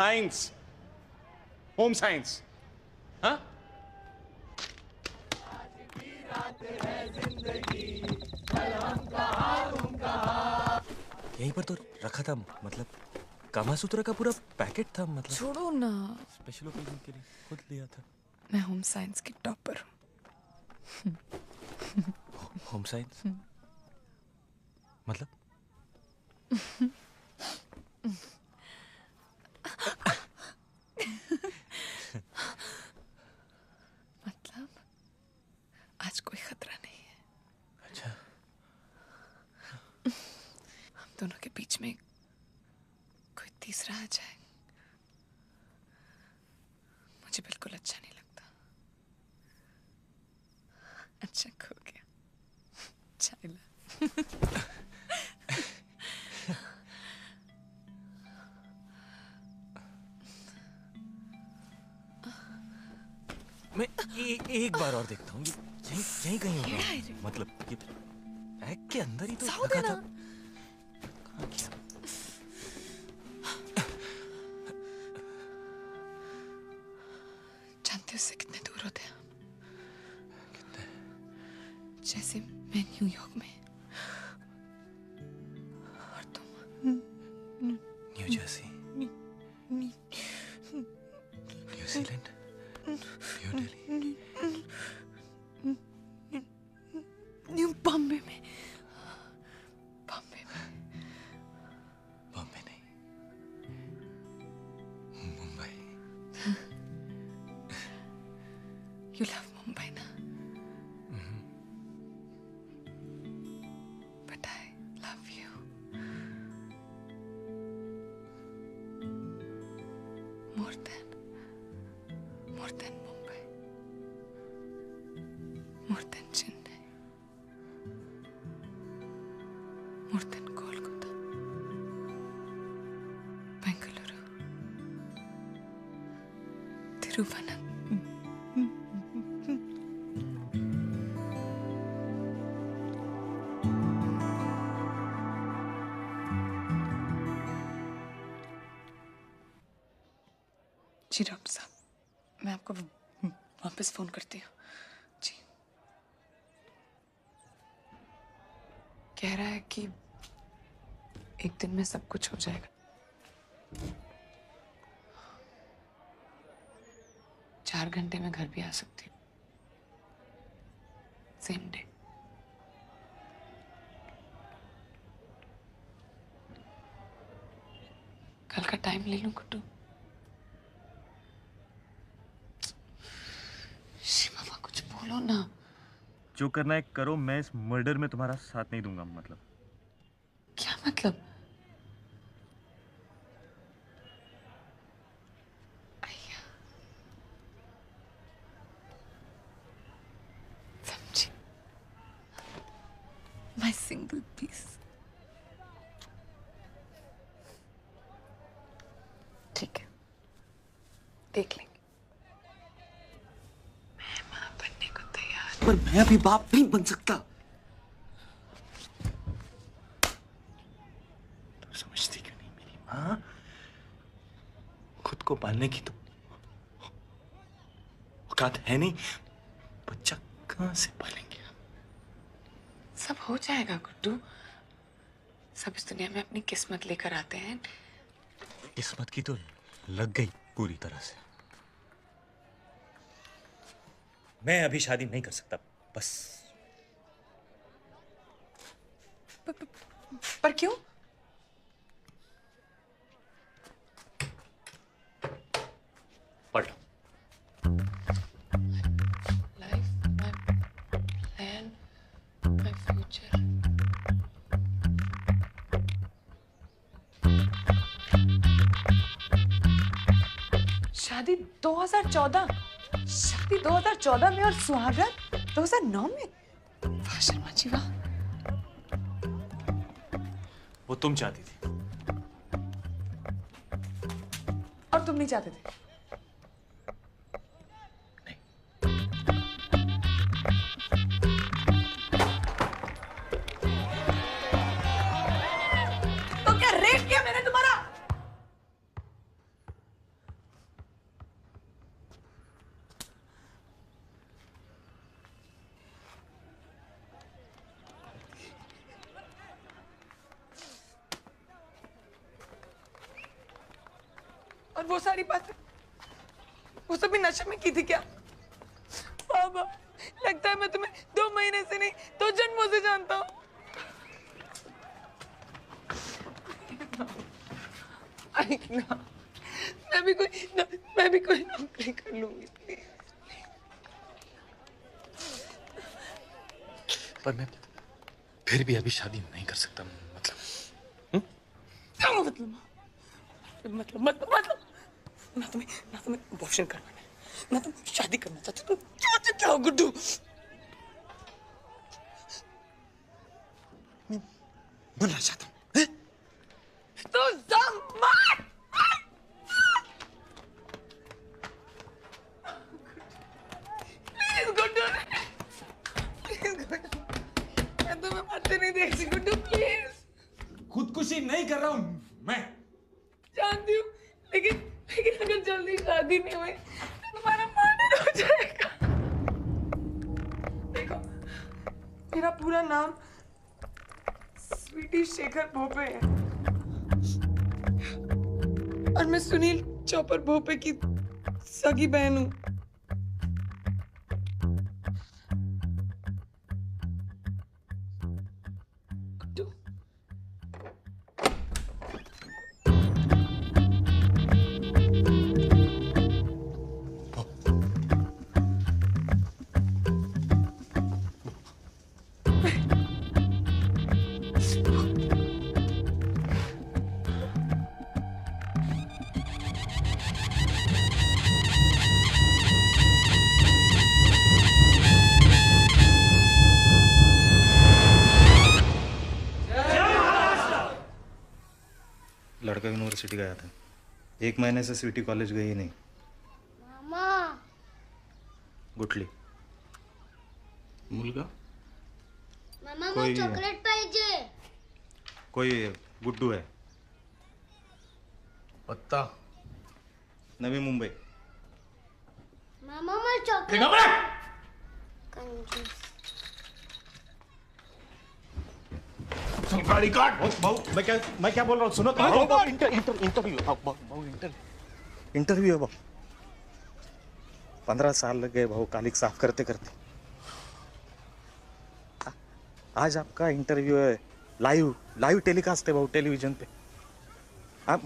Science, home science. हाँ, यहीं पर तो रखा था, मतलब कामासूत्र का पूरा पैकेट था, मतलब छोड़ो ना, स्पेशल ओकेजन के लिए खुद लिया था। मैं होम साइंस की टॉपर हूँ। होम साइंस मतलब? मतलब आज कोई खतरा नहीं है। अच्छा, हम दोनों के बीच में कोई तीसरा आ जाए, मुझे बिल्कुल अच्छा नहीं लगता। अच्छा खो गया, चाइला। मैं एक बार और देखता हूँ, यहीं यहीं कहीं होगा, मतलब ये बैग के अंदर ही तो रखा था। कहाँ गया? जानते हो उससे कितने दूर होते हैं? कितने? जैसे मैं न्यूयॉर्क में और तुम new Jersey, New Zealand, new Delhi, new Bombay में। बॉम्बे में। बॉम्बे नहीं, मुंबई। You love Mumbai ना? But I love you. More than Mumbai. More than Chennai. More than Kolkata. Bengaluru. Thiruvananthapuram. Ji doctor साहब, मैं आपको वापस फोन करती हूँ। जी, कह रहा है कि एक दिन में सब कुछ हो जाएगा। 4 घंटे में घर भी आ सकती हूँ, सेम डे। कल का टाइम ले लूं कुट्टू? शिवा कुछ बोलो ना। जो करना है करो, मैं इस मर्डर में तुम्हारा साथ नहीं दूंगा। मतलब क्या मतलब? भैया समझी, माय सिंगल पीस। ठीक है, देख लेंगे। मैं मां बनने को तैयार। पर मैं अभी बाप नहीं बन सकता। तू समझती क्यों नहीं? मेरी मां खुद को पालने की तो औकात है नहीं। बच्चा कहां से पालेंगे हम? सब हो जाएगा गुड्डू, सब इस दुनिया में अपनी किस्मत लेकर आते हैं। किस्मत की तो लग गई पूरी तरह से। मैं अभी शादी नहीं कर सकता, बस। पर क्यों? पढ़। Life, my plan, my future. शादी 2014, शादी 2014 में और सुहागरात 2009 में। वाह शर्मा जी वाह। वो तुम चाहती थी। और तुम नहीं चाहते थे? तो क्या रेप किया मैंने तुम्हारा? और वो सारी बातें वो सब भी नशे में की थी क्या? बाबा, लगता है मैं तुम्हें 2 महीने से नहीं 2 जन्मों से जानता हूँ। मैं भी कोई नौकरी कर लूंगी प्लीज। पर मैं फिर भी अभी शादी नहीं कर सकता, मतलब क्या मतलब ना तुम्हें अबॉर्शन करना है, ना तुम शादी करना चाहते, तुम क्या चाहते हो गुड्डू? मरना चाहता हूँ। तो मत प्लीज गुड्डू, प्लीज गुड्डू, मैं तुम्हें मरते नहीं देखती गुड्डू, प्लीज। खुदकुशी नहीं कर रहा हूं मैं। जानती हूँ, लेकिन अगर जल्दी शादी नहीं हुई तो तुम्हारा मर्डर हो जाएगा। देखो, मेरा पूरा नाम स्वीटी शेखर भोपे है और मैं सुनील चौपर भोपे की सगी बहन हूँ। लड़का यूनिवर्सिटी गया था, 1 महीने से सिटी कॉलेज गई नहीं। मामा गुटली मुलगा मामा कोई मला चॉकलेट पाहिजे. कोई गुड्डू है, पत्ता नवी मुंबई। मामा मला चॉकलेट. कंजूस. गाड़ी काट। भाऊ मैं क्या बोल रहा हूँ सुनो तो। इंटरव्यू है भाऊ। 15 साल लग गए भाऊ कालिक साफ करते करते। आज आपका इंटरव्यू है, लाइव टेलीकास्ट है भाऊ टेलीविजन पे। आप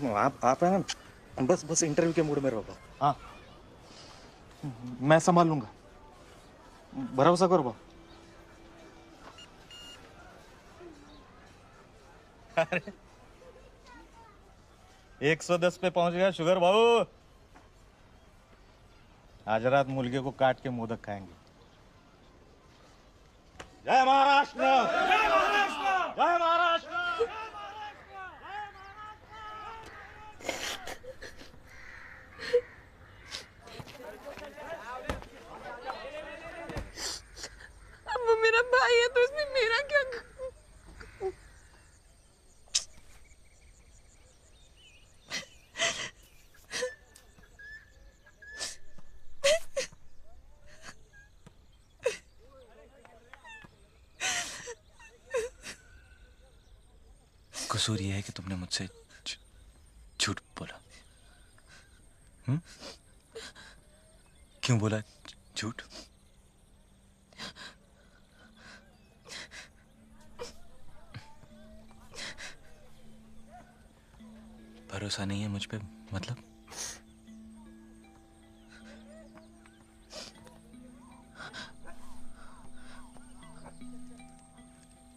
है ना, बस इंटरव्यू के मूड में रहो भाऊ। हाँ मैं संभाल लूंगा, भरोसा करो भाऊ। अरे 110 पे पहुंच गया शुगर भाऊ। आज रात मुर्गे को काट के मोदक खाएंगे। जय महाराष्ट्र, जय महाराष्ट्र, जय महाराष्ट्र। अब वो मेरा भाई है तो इसमें मेरा क्या? कसूर ये है कि तुमने मुझसे झूठ बोला। क्यों बोला झूठ? भरोसा नहीं है मुझ पे, मतलब?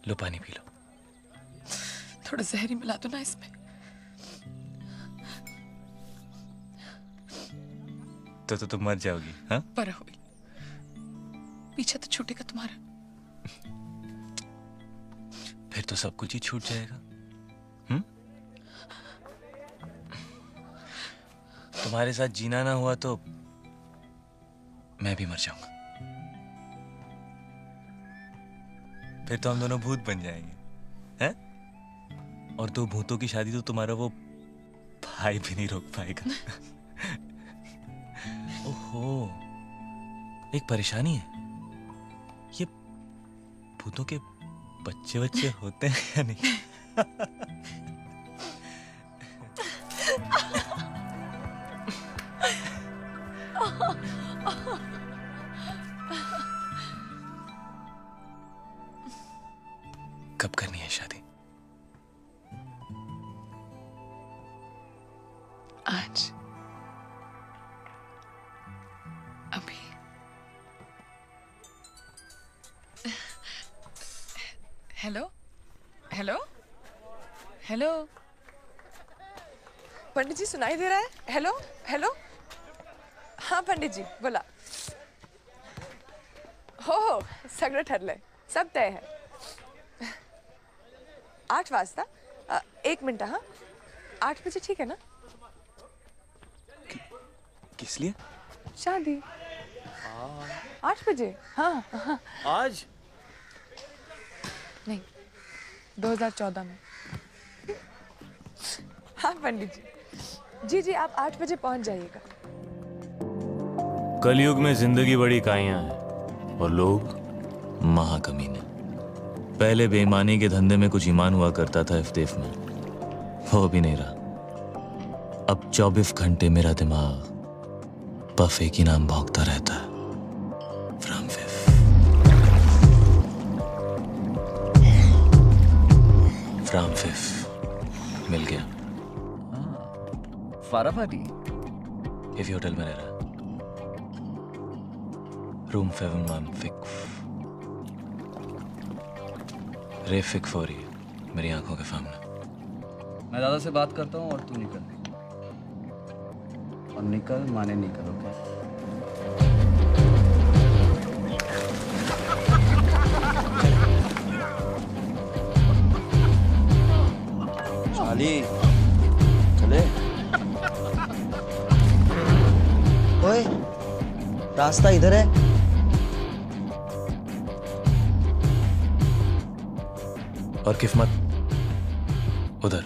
लो पानी पी लो। थोड़ा जहर ही मिला दो ना इसमें। तो तुम मर जाओगी? हाँ, पर हुई पीछे तो छूटेगा तुम्हारा। फिर तो सब कुछ ही छूट जाएगा। तुम्हारे साथ जीना ना हुआ तो मैं भी मर जाऊंगा। फिर तो हम दोनों भूत बन जाएंगे, हैं? और 2 भूतों की शादी तो तुम्हारा वो भाई भी नहीं रोक पाएगा। ओहो, एक परेशानी है। ये भूतों के बच्चे होते हैं या नहीं? कब करनी है शादी? आज, अभी। हेलो हेलो हेलो, पंडित जी सुनाई दे रहा है? हेलो हेलो, हाँ पंडित जी बोला। हो सगळं ठरलंय, सब तय है। 8 वाजता 1 मिनट, हाँ 8 बजे ठीक है ना? किस लिए? शादी 8 बजे, हाँ हाँ। आज? नहीं, 2014 में। हाँ पंडित जी, जी जी आप 8 बजे पहुंच जाइएगा। कलयुग में जिंदगी बड़ी काइयां है और लोग महाकमीने। पहले बेईमानी के धंधे में कुछ ईमान हुआ करता था इफ्तेफ में, वो भी नहीं रहा। अब 24 घंटे मेरा दिमाग बफे की नाम भौंकता रहता है। फ्रॉम फिफ मिल गया। फाराफाटी। इफ होटल में रह रहा, रूम 715 रेफिक हो रही है मेरी आंखों के सामने। मैं दादा से बात करता हूँ और तू निकल। और निकल माने निकल, ओके? चाली चले। ओए, रास्ता इधर है। और किस्मत उधर।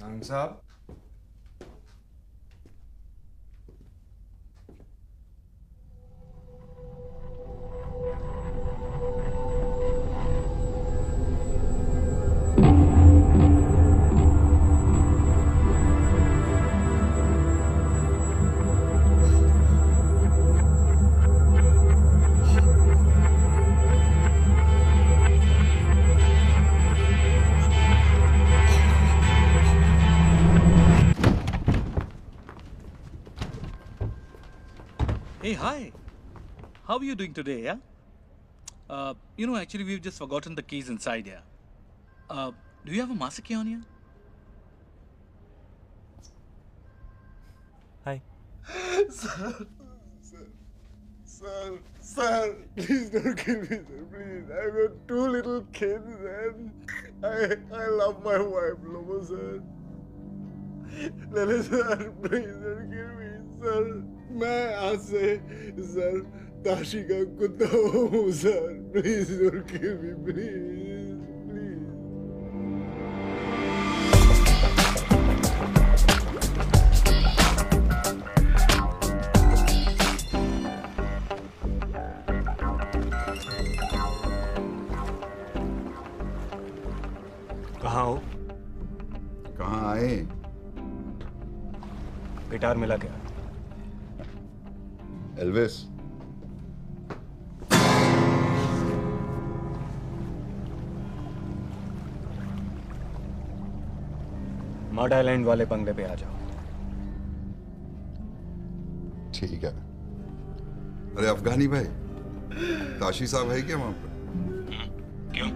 नाम साहब, Hey, hi. How are you doing today, yeah? Actually, we've just forgotten the keys inside here. Do you have a master key on you? Hi. Sir, please don't kill me, sir, please. I've got 2 little kids and I love my wife, Lobo, sir. Lele, sir, please don't kill me, sir. मैं आज से sir Tashi का कुत्ता हूँ sir, please don't kill me, please please. कहाँ हो? कहाँ आए? गिटार मिला क्या? एल्विस, मड आइलैंड वाले बंगले पे आ जाओ। ठीक है। अरे अफगानी भाई, ताशी साहब है क्या वहां पर? क्यों?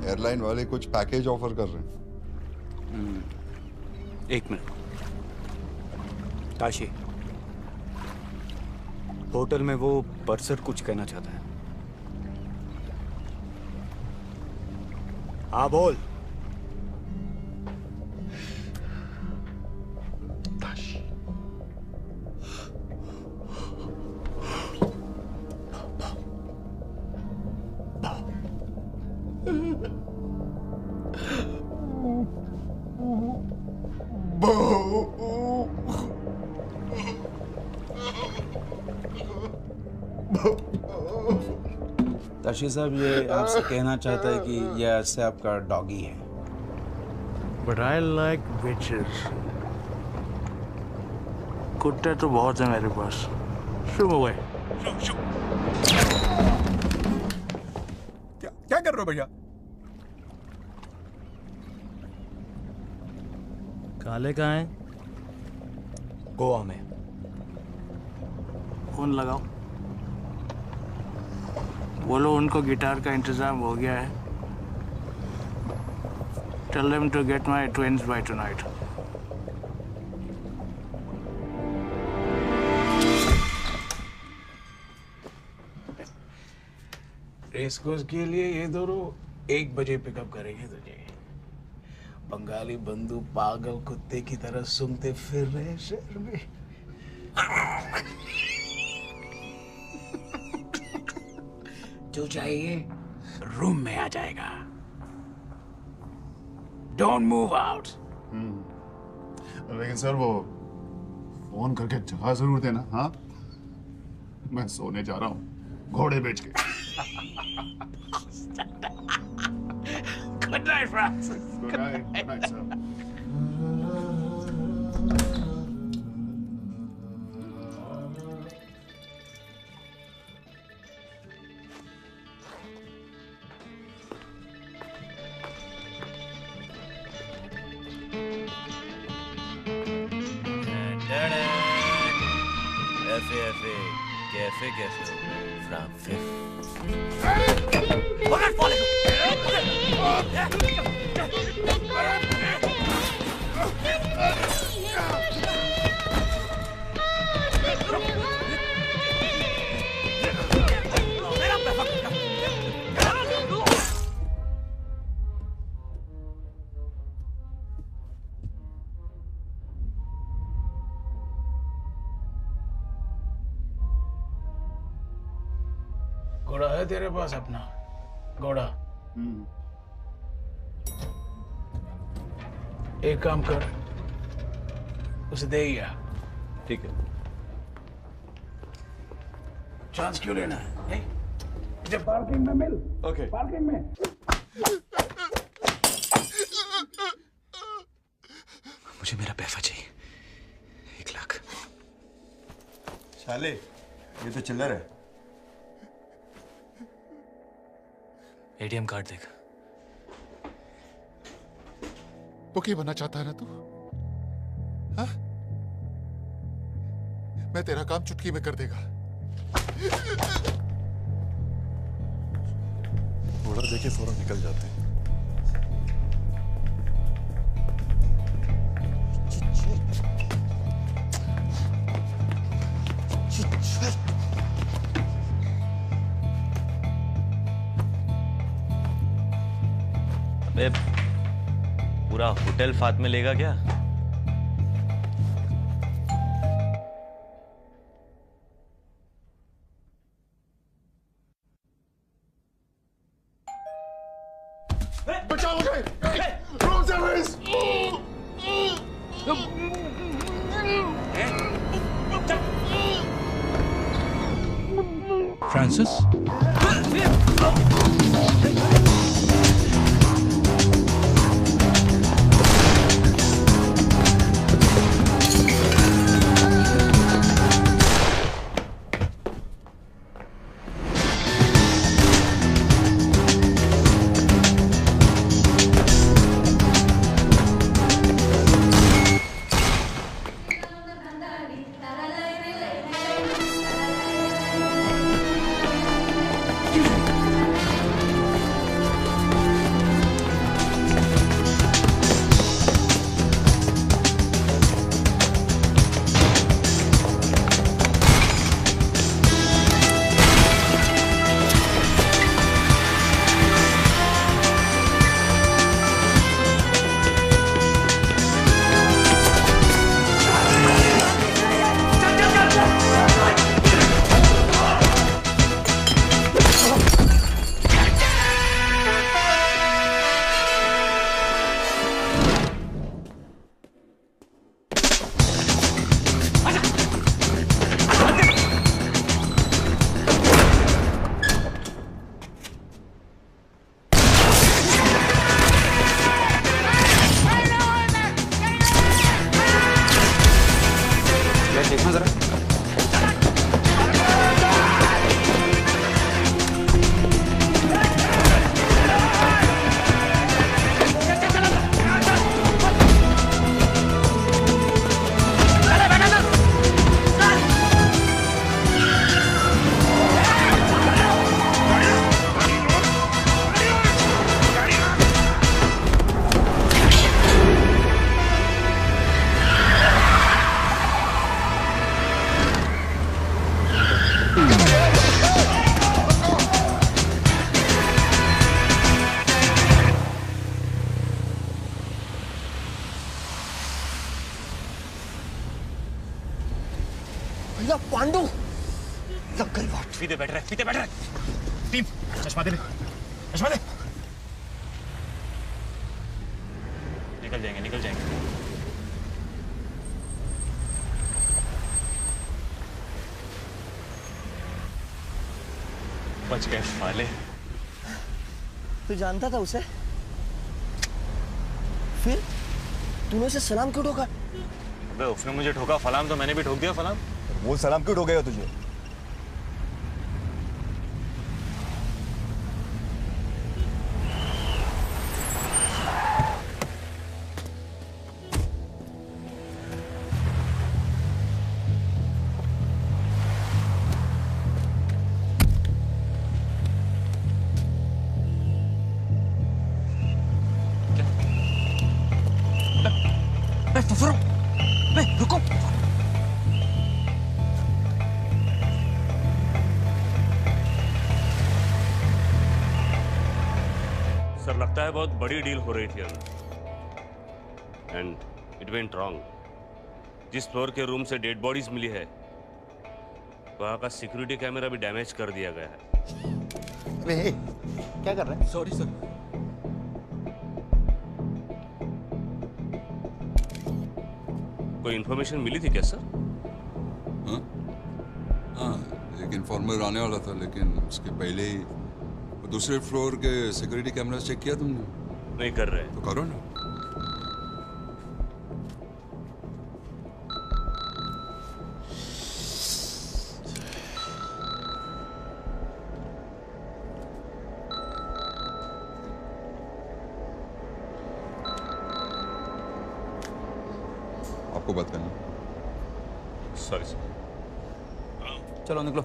एयरलाइन वाले कुछ पैकेज ऑफर कर रहे हैं। 1 मिनट। ताशी, होटल में वो परसर कुछ कहना चाहता है। हाँ बोल। ताशी साहब ये आपसे कहना चाहता है कि ये आज से आपका डॉगी है। But I like witches. कुत्ते तो बहुत है मेरे पास। शू हुए। क्या कर रहे हो भैया? काले कहाँ हैं? गोवा में। फोन लगाओ। बोलो उनको गिटार का इंतजाम हो गया है। Tell them to get my twins by tonight. Race course के लिए ये दोनों 1 बजे पिकअप करेंगे तुझे। बंगाली बंधु पागल कुत्ते की तरह सूंघते फिर रहे शहर में। जो चाहिए रूम में आ जाएगा। Don't move out. लेकिन सर वो फोन करके जगह जरूर देना। हाँ, मैं सोने जा रहा हूँ घोड़े बेच के। Good night, Francis. Good night. Good night, sir. FA cafe cafe from fifth. घोड़ा है तेरे पास अपना? घोड़ा? एक काम कर, उसे दे ही आ। ठीक है। चांस क्यों लेना है? मुझे पार्किंग में मिल। ओके। पार्किंग में। मुझे मेरा पैसा चाहिए। 1 लाख। साले ये तो चिल्लर है। एटीएम कार्ड देख। बुकी बनना चाहता है ना तू? हाँ? मैं तेरा काम चुटकी में कर देगा। घोड़ा देखे फौरन निकल जाते हैं। अबे पूरा होटल फात में लेगा क्या? बचाओ मुझे! Room service! Francis? पीछे बैठ रहे। टीम चश्मा दे, चश्मा दे। निकल जाएंगे, निकल जाएंगे। बच गए साले। तू जानता था उसे? फिर तूने उसे सलाम क्यों ठोका? अबे उसने मुझे ठोका फलाम तो मैंने भी ठोक दिया फलाम। वो सलाम क्यों ठोकेगा तुझे? रुको। सर लगता है बहुत बड़ी डील हो रही थी अंदर एंड इट वेंट रॉन्ग। जिस फ्लोर के रूम से डेड बॉडीज मिली है वहां का सिक्योरिटी कैमरा भी डैमेज कर दिया गया है। अरे क्या कर रहे हैं? Sorry sir. कोई इन्फॉर्मेशन मिली थी क्या सर? हाँ, एक इन्फॉर्मर आने वाला था लेकिन उसके पहले ही दूसरे फ्लोर के सिक्योरिटी कैमरा चेक किया तुमने? नहीं कर रहे। तो करो ना। आपको बात करना। Sorry sir. चलो निकलो।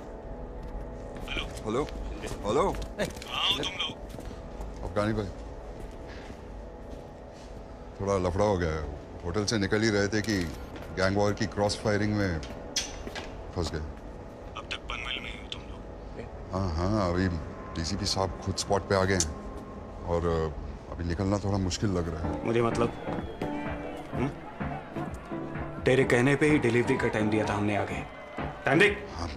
Hello hello. अफगानी भाई, थोड़ा लफड़ा हो गया है। होटल से निकल ही रहे थे कि गैंग वॉर की क्रॉस फायरिंग में फंस गए। अब तक पनवेल में ही हो तुम लोग? हाँ हाँ, अभी डीसीपी साहब खुद स्पॉट पे आ गए हैं और अभी निकलना थोड़ा मुश्किल लग रहा है। मुझे मतलब तेरे कहने पे ही डिलीवरी का टाइम दिया था हमने। आगे टाइम देख। हाँ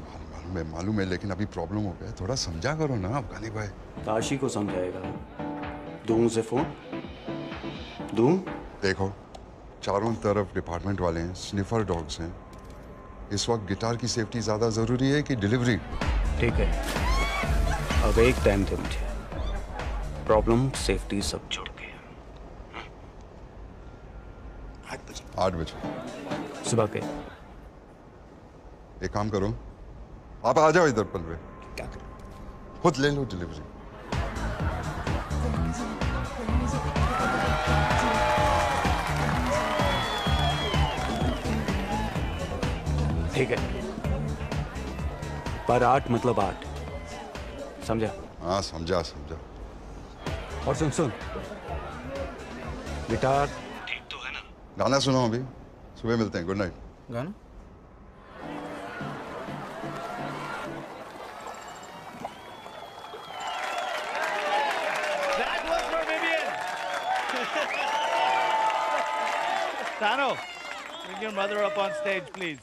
मालूम है लेकिन अभी प्रॉब्लम हो गया। थोड़ा समझा करो ना अफगानी भाई। काशी को समझाएगा। दूं से फोन दूं? देखो चारों तरफ डिपार्टमेंट वाले हैं, स्निफर डॉग्स हैं। इस वक्त गिटार की सेफ्टी ज्यादा जरूरी है कि डिलीवरी? ठीक है, अब एक टाइम दे मुझे। प्रॉब्लम सेफ्टी सब छोड़ के। 8 बजे सुबह के। एक काम करो, आप आ जाओ इधर पनवे। क्या करो? खुद ले लो डिलीवरी। ठीक है, पर 8 मतलब 8, समझा? हाँ समझा समझा। और सुन गिटार ठीक तो है ना? गाना सुनाओ अभी, सुबह मिलते हैं। Good night. गाना? Tano, bring your mother up on stage, please.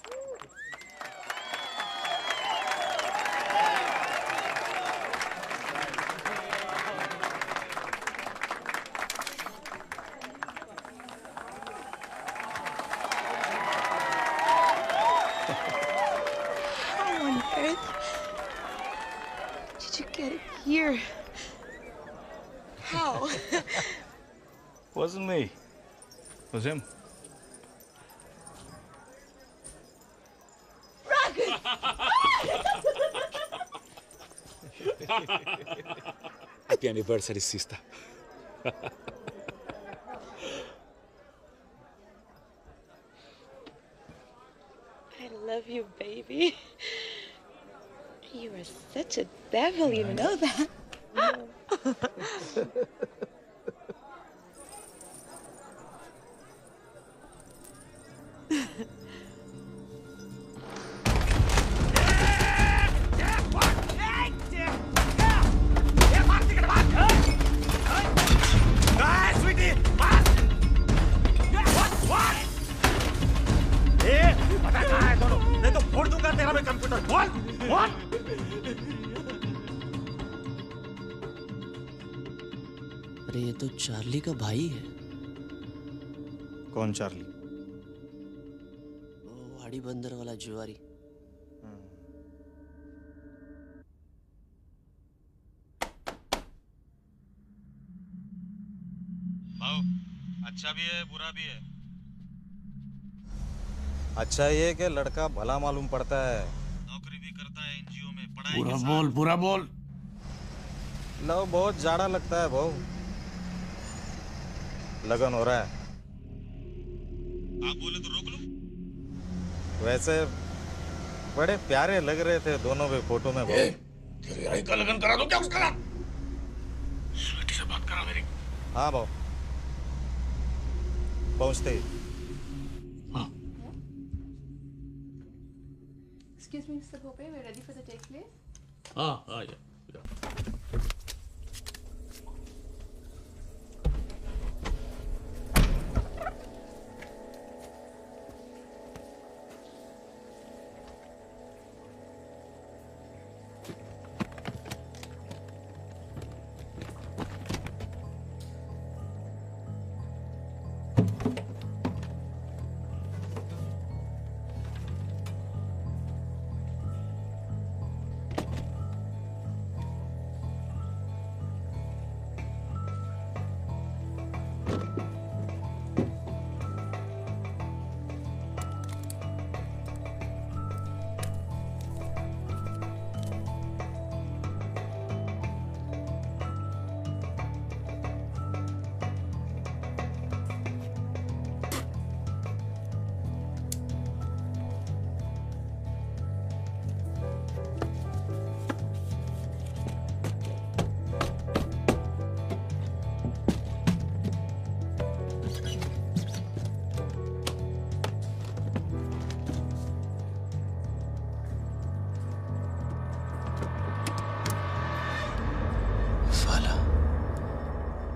How on earth did you get it here? How? Wasn't me. It was him. Happy anniversary, sister. I love you, baby. You are such a devil, you know that? नहीं तो फोड़ दूंगा तेरा मैं computer. बोल बोल। अरे ये तो चार्ली का भाई है। कौन चार्ली? वो वाड़ी बंदर वाला जुआरी। भाव अच्छा भी है बुरा भी है। अच्छा ये कि लड़का भला मालूम पड़ता है, नौकरी भी करता है एनजीओ में, पढ़ाई पूरा के साथ। बोल, पूरा बोल। लव बहुत जाड़ा लगता है भाऊ। लगन हो रहा है। आप बोले तो रोक लो। वैसे बड़े प्यारे लग रहे थे दोनों भी फोटो में भाऊ। तेरी आई का लगन करा दो क्या उसका नाम? स्वीटी से बात करा मेरी। हाँ भाऊ, पहुंचते ही। Excuse me, Mr. Bhope, we're ready for the take place. हाँ या।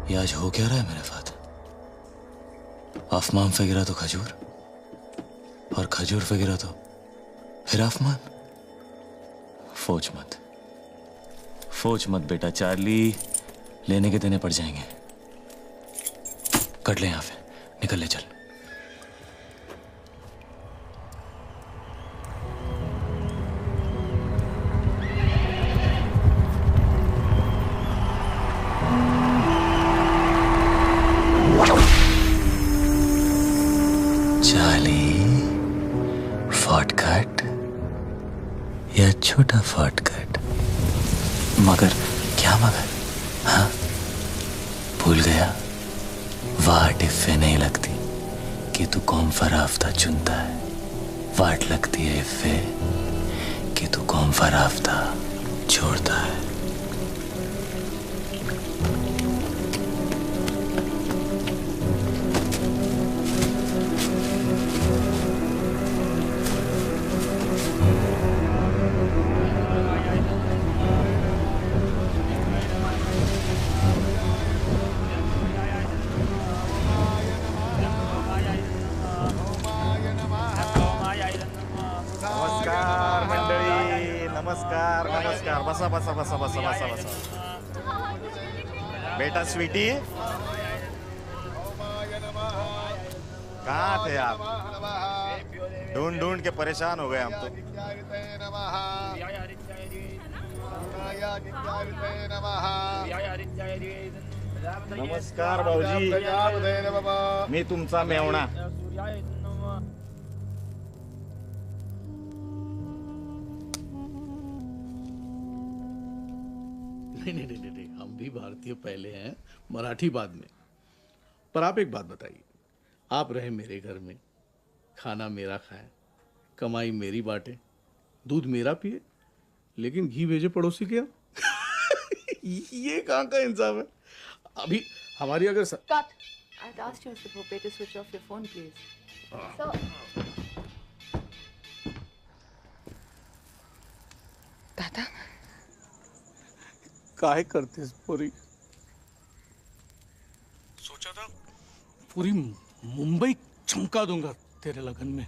ये आज हो क्या रहा है मेरे साथ? आसमान पे गिरा तो खजूर, और खजूर पे गिरा तो फिर आसमान। फोच मत बेटा, चार्ली लेने के देने पड़ जाएंगे। कट ले यहाँ से, निकल ले चल। छोटा शॉर्टकट, मगर क्या मगर? हाँ भूल गया, वाट इफ़े नहीं लगती कि तू कौन फराफ्ता चुनता है, वाट लगती है इफ़े कि तू कौन फराफ्ता छोड़ता है। बसा बसा बसा बसा बसा बसा। बेटा स्वीटी, कहाँ थे आप? ढूंढ ढूंढ के परेशान हो गए हम तो। नमस्कार भाऊजी, मी तुमचा मेवणा। नहीं, हम भी भारतीय पहले हैं, मराठी बाद में। पर आप एक बात बताइए, आप रहे मेरे घर में, खाना मेरा खाए, कमाई मेरी बांटे, दूध मेरा पिए, लेकिन घी भेजे पड़ोसी के यहाँ। ये कहाँ का इंसाफ है? अभी हमारी अगर Cut. I'd asked you, Mr. Bhope, to switch off your phone, please. So, दादा काहे करते पूरी? सोचा था पूरी मुंबई चमका दूंगा तेरे लगन में।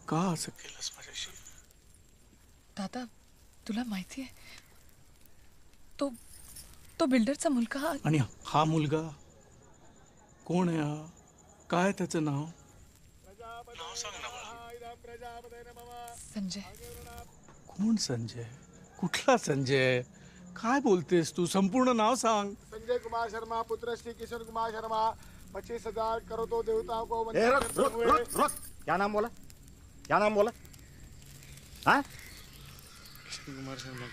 का असं केलंस माझ्याशी? दादा तुला माहिती आहे तो तो बिल्डरचा मुलगा आणि हा मुलगा कोण आहे? हा काय त्याचं नाव? संजय. कोण संजय? कुठला संजय? काय बोलतेस तू? संपूर्ण नाव सांग. संजय कुमार शर्मा, पुत्र श्री किशन कुमार शर्मा, 25,000 करो तो देवताओं को रुक। क्या नाम बोला? क्या नाम बोला? हाँ? कुमार शर्मा.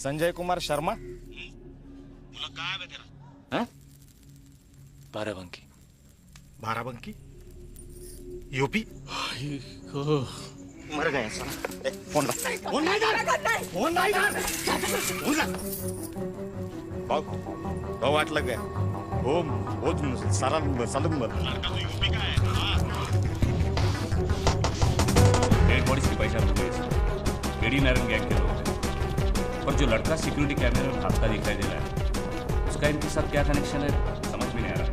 संजय कुमार शर्मा. तुला काय आहे तेरा? हाँ? बाराबंकी. बाराबंकी? यूपी? मर गए साला. फोन ला. फोन नहीं कर. फोन नहीं कर. फोन ला. बहुत वाटलं काय? हो सारा यूपी का है. डेड बॉडीज की पहचान हो गई. एडी नारायण गैंग के लोग हैं. पर जो लड़का सिक्योरिटी कैमरे में भागता दिखाई दे रहा है, उसका इनके साथ क्या कनेक्शन है समझ में नहीं आ रहा.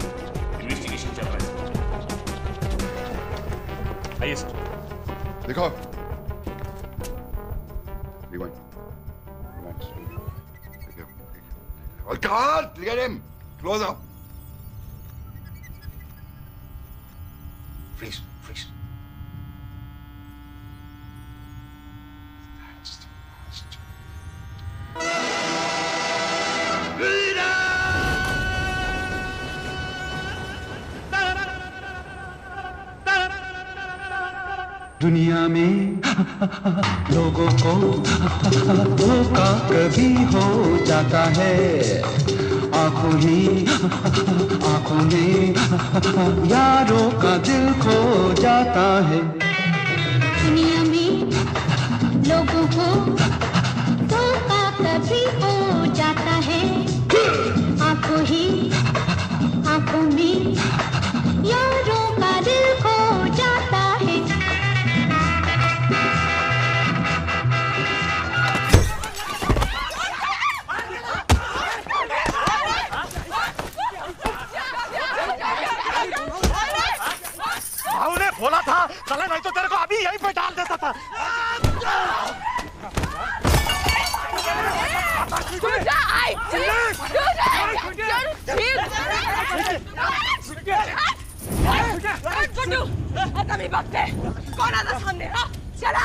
इन्वेस्टिगेशन चल रहा है. आइए सर. देखो. Rewind. Oh God! Look at him. Close up. Freeze. दुनिया में लोगों को धोखा कभी हो जाता है. आंखों में यारों का दिल खो जाता है. दुनिया में लोगों को धोखा कभी हो जाता है. आंखों में यारों का दिल खो जाता है. भाऊ ने बोला था साला, नहीं तो तेरे को अभी यहीं पे डाल देता था. आता मी बघते कोण आता सामने. चला.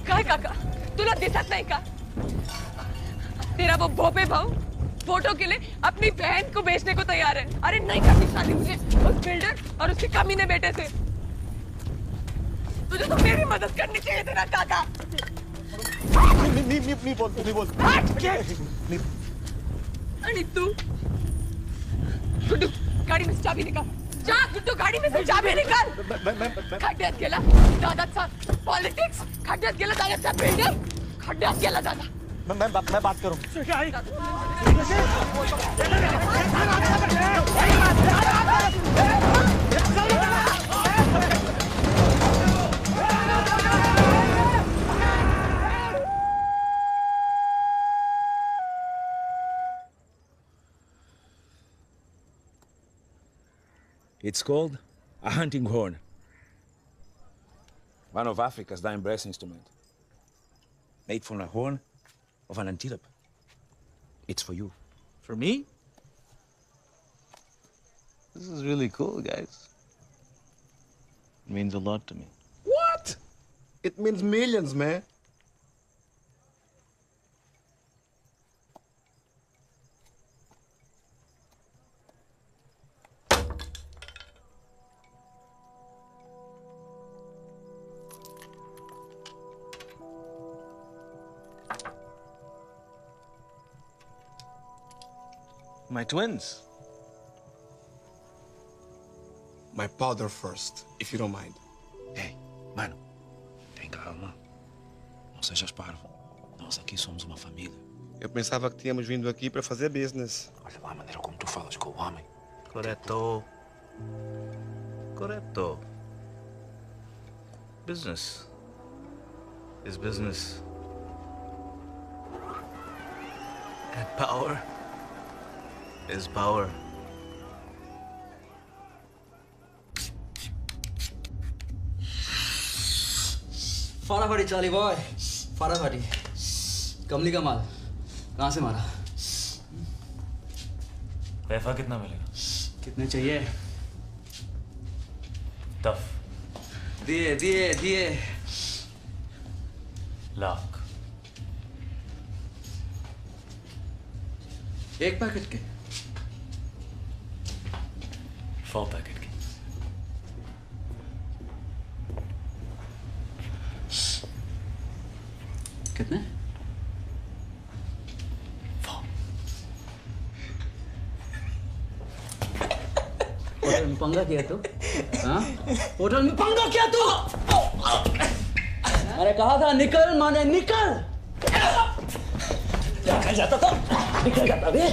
काय काका, तुला दिसत नहीं का? तेरा वो भोपे भाऊ फोटो के लिए अपनी बहन को बेचने को तैयार है. अरे नहीं करनी शादी मुझे उस बिल्डर और उसके कमीने बेटे से. तुझे तो मेरी मदद करनी चाहिए तेरा काका. नहीं बोल. आणि तू गुड्डू गाड़ी में से चाबी निकाल. जा गुड्डू गाड़ी में से चाबी निकाल. खड्ड्यात गेला दादाचा पॉलिटिक्स. खड्ड्यात गेला दादाचा बिल्डर. खड्ड्यात गेला दादा. मैं बात करूं. It's called a hunting horn. One of Africa's dying brass instruments. Made from a horn of an antelope. It's for you. For me? This is really cool, guys. It means a lot to me. What? It means millions, man. My twins. My father first, if you don't mind. Ei, mano, tem calma. Não sejas parvo. Nós aqui somos uma família. Eu pensava que tínhamos vindo aqui para fazer business. Olha lá a maneira como tu falas com o homem. Correto. Business is business. And power is power. फाटाफाटी चाली boy, फाटाफाटी. कमली का माल. कहाँ से मारा? पैसा कितना मिलेगा? कितने चाहिए? टफ। दिए दिए दिए। लाख। एक पैकेट के? 100 पैकेट के। कितने? 100। होटल में पंगा किया तू? हाँ? होटल में पंगा किया तू? अरे कहा था निकल, माने निकल। निकल जाता था, निकल जाता बे।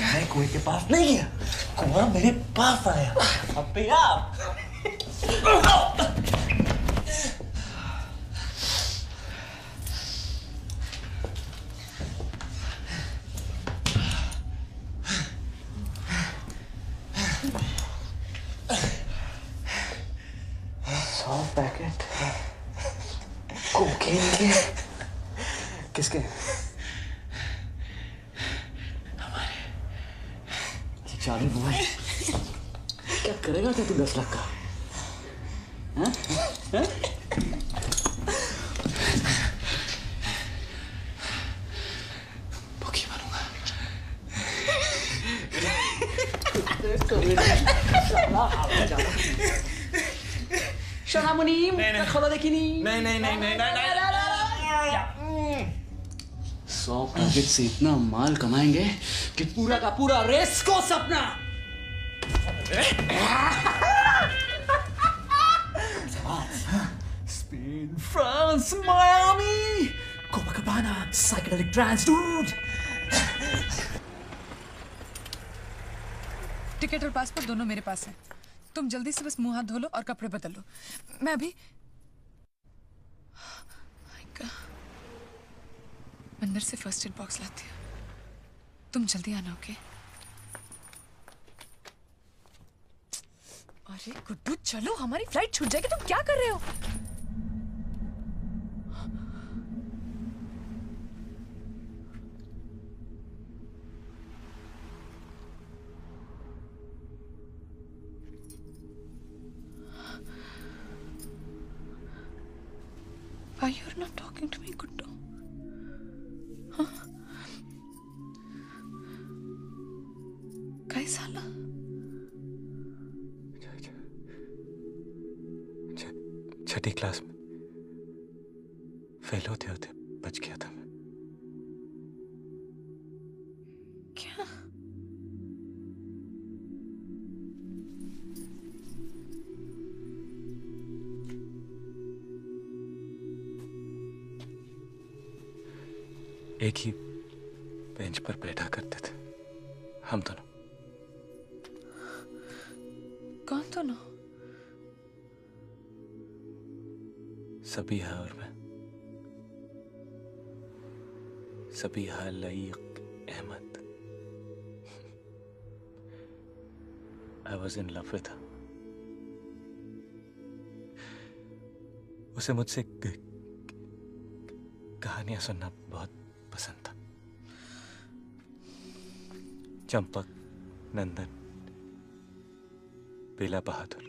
मैं कुएं के पास नहीं गया, कुआं मेरे पास आया। अब पिया। पैकेट कोकीन के? किसके? हमारे। चालू हुआ है। क्या करेगा क्या तू 10 लाख का? हाँ? हाँ? भूखी बनूंगा। शना मुनीम, खोलो देखी नहीं। नहीं। 100 पैकेट से इतना माल कमाएंगे कि पूरा का पूरा रेस को सपना। Spain, France, Miami, Copacabana, psychedelic trance, dude. Ticket और पासपोर्ट दोनों मेरे पास है। तुम जल्दी से बस मुंह हाथ धो लो और कपड़े बदल लो। मैं अभी अंदर से फर्स्ट एड बॉक्स लाती हूँ। तुम जल्दी आना, ओके? अरे गुड्डू चलो, हमारी फ्लाइट छूट जाएगी। तुम क्या कर रहे हो? Why you're not talking to me, Guddu? Huh? काय झालं? छठी क्लास में फेल होते होते बच गया था मैं। क्या? एक ही बेंच पर बैठा करते थे हम दोनों। कौन दोनों? सबीहा और मैं। Sabiha Laeeq Ahmad. I was in love with her. उसे मुझसे कहानियां सुनना बहुत पसंद था। चंपक, नंदन, बेला बहादुर।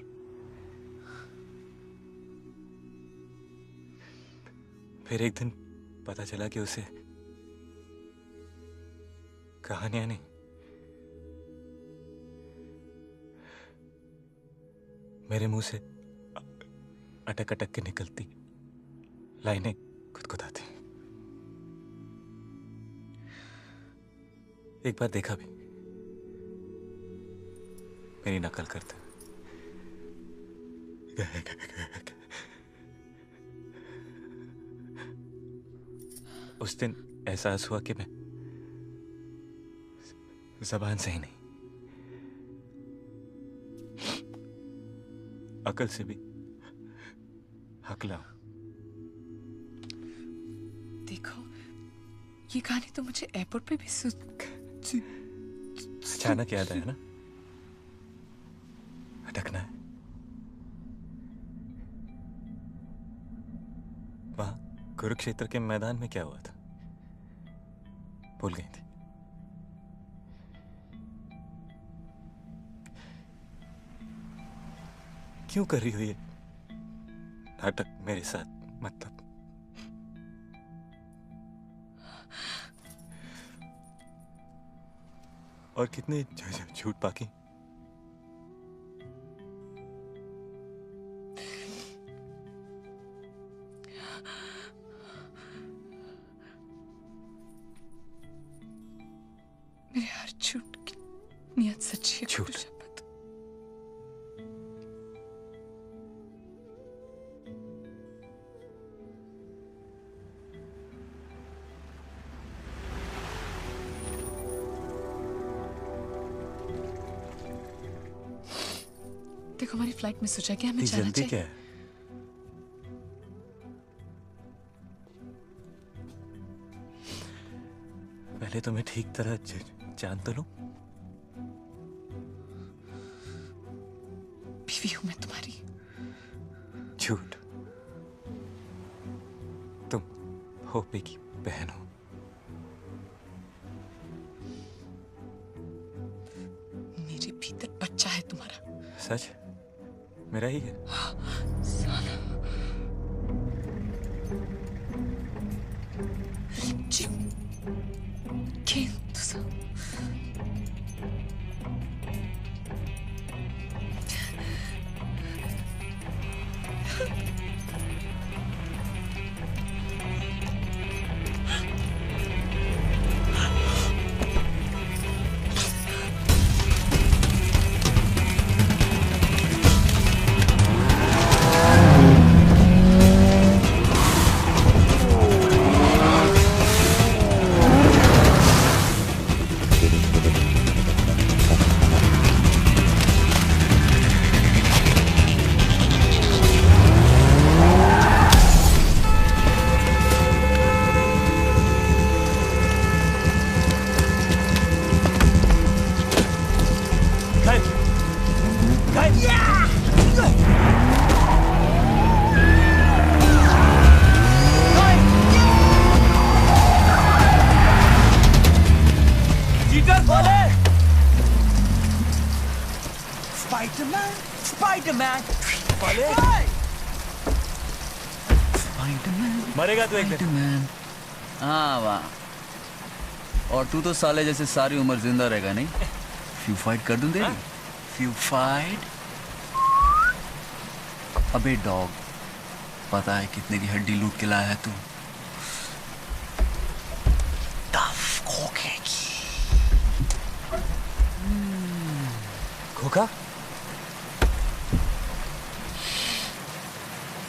फिर एक दिन पता चला कि उसे कहानियां नहीं, मेरे मुंह से अटक अटक के निकलती लाइनें गुदगुदाती। एक बार देखा भी मेरी नकल करते। उस दिन एहसास हुआ कि मैं ज़बान से ही नहीं, अकल से भी हकला हूं। देखो, ये कहानी तो मुझे एयरपोर्ट पे भी अचानक याद आया ना, अटकना है। वहां कुरुक्षेत्र के मैदान में क्या हुआ था? भूल गई थी। क्यों कर रही हो ये नाटक मेरे साथ? मतलब और कितने झूठ बाकी? मेरे हर झूठ की नियत सच्ची है। झूठ? देखो हमारी फ्लाइट मिस हो जाएगी, हमें जाना जल्दी चाहिए। क्या है? पहले तो मैं ठीक तरह जान तो लूं। बीवी हूं मैं तुम्हारी। झूठ। तुम होपे की बहन हो। मेरे भीतर बच्चा है तुम्हारा। सच? मेरा ही है। साला। मरेगा तो एक दिन। हाँ वाह। और तू तो साले जैसे सारी उम्र जिंदा रहेगा नहीं? फ्यू फाइट कर दूं तेरी? Few fight? अबे डॉग, पता है कितने की हड्डी लूट के लाया है तू? टफ खोखे की। खोखा?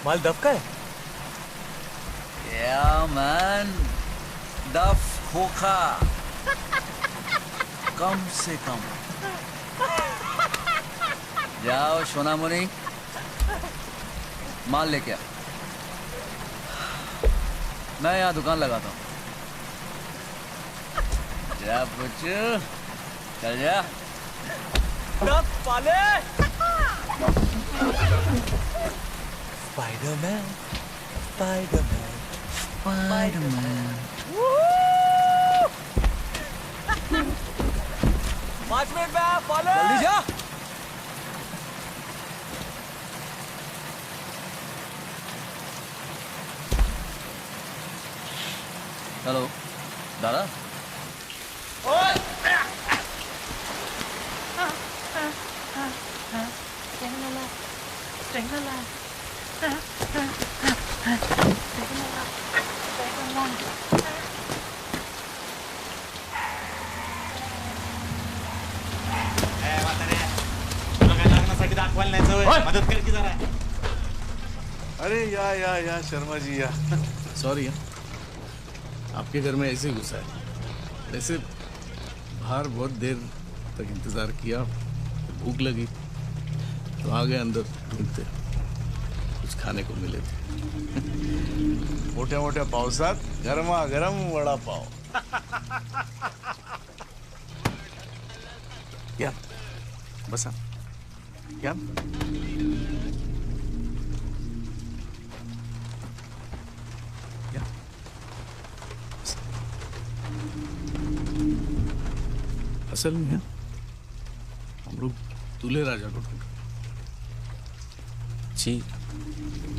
माल दफ का है? Yeah, man. दफ खोखा कम से कम। जाओ सोना मुनी, माल लेके आ। मैं यहाँ दुकान लगाता हूँ। जा पुच्चू, चल जा। दफ वाले। Spiderman, Spiderman, Spiderman. 5 मिनट में आप फॉलो। जल्दी जा। हेलो दादा। मदद कर किधर है? अरे या शर्मा जी या सॉरी, आपके घर में ऐसे घुसा है। वैसे बाहर बहुत देर तक इंतजार किया, भूख लगी तो आ गए अंदर ढूंढते, कुछ खाने को मिले थे। मोठ्या मोठ्या पावसात गरमा गरम वडा पाव। या बसा या। असल में हम लोग दूल्हे राजा को ढूंढ रहे जी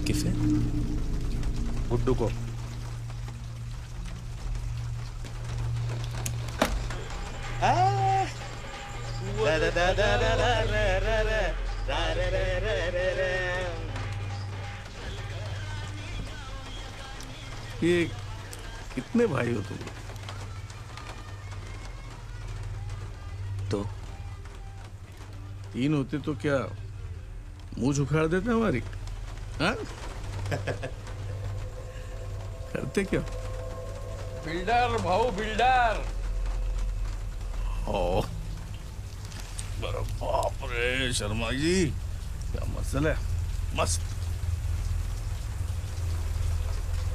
किसे? गुड्डू को। ये कितने भाई हो तुम? तो 3 होते तो क्या मुंह उखाड़ देते हमारी? हाँ? करते क्या? बिल्डर भाऊ बिल्डर। ओ अरे बाप रे शर्मा जी, क्या मसला है? मस्त।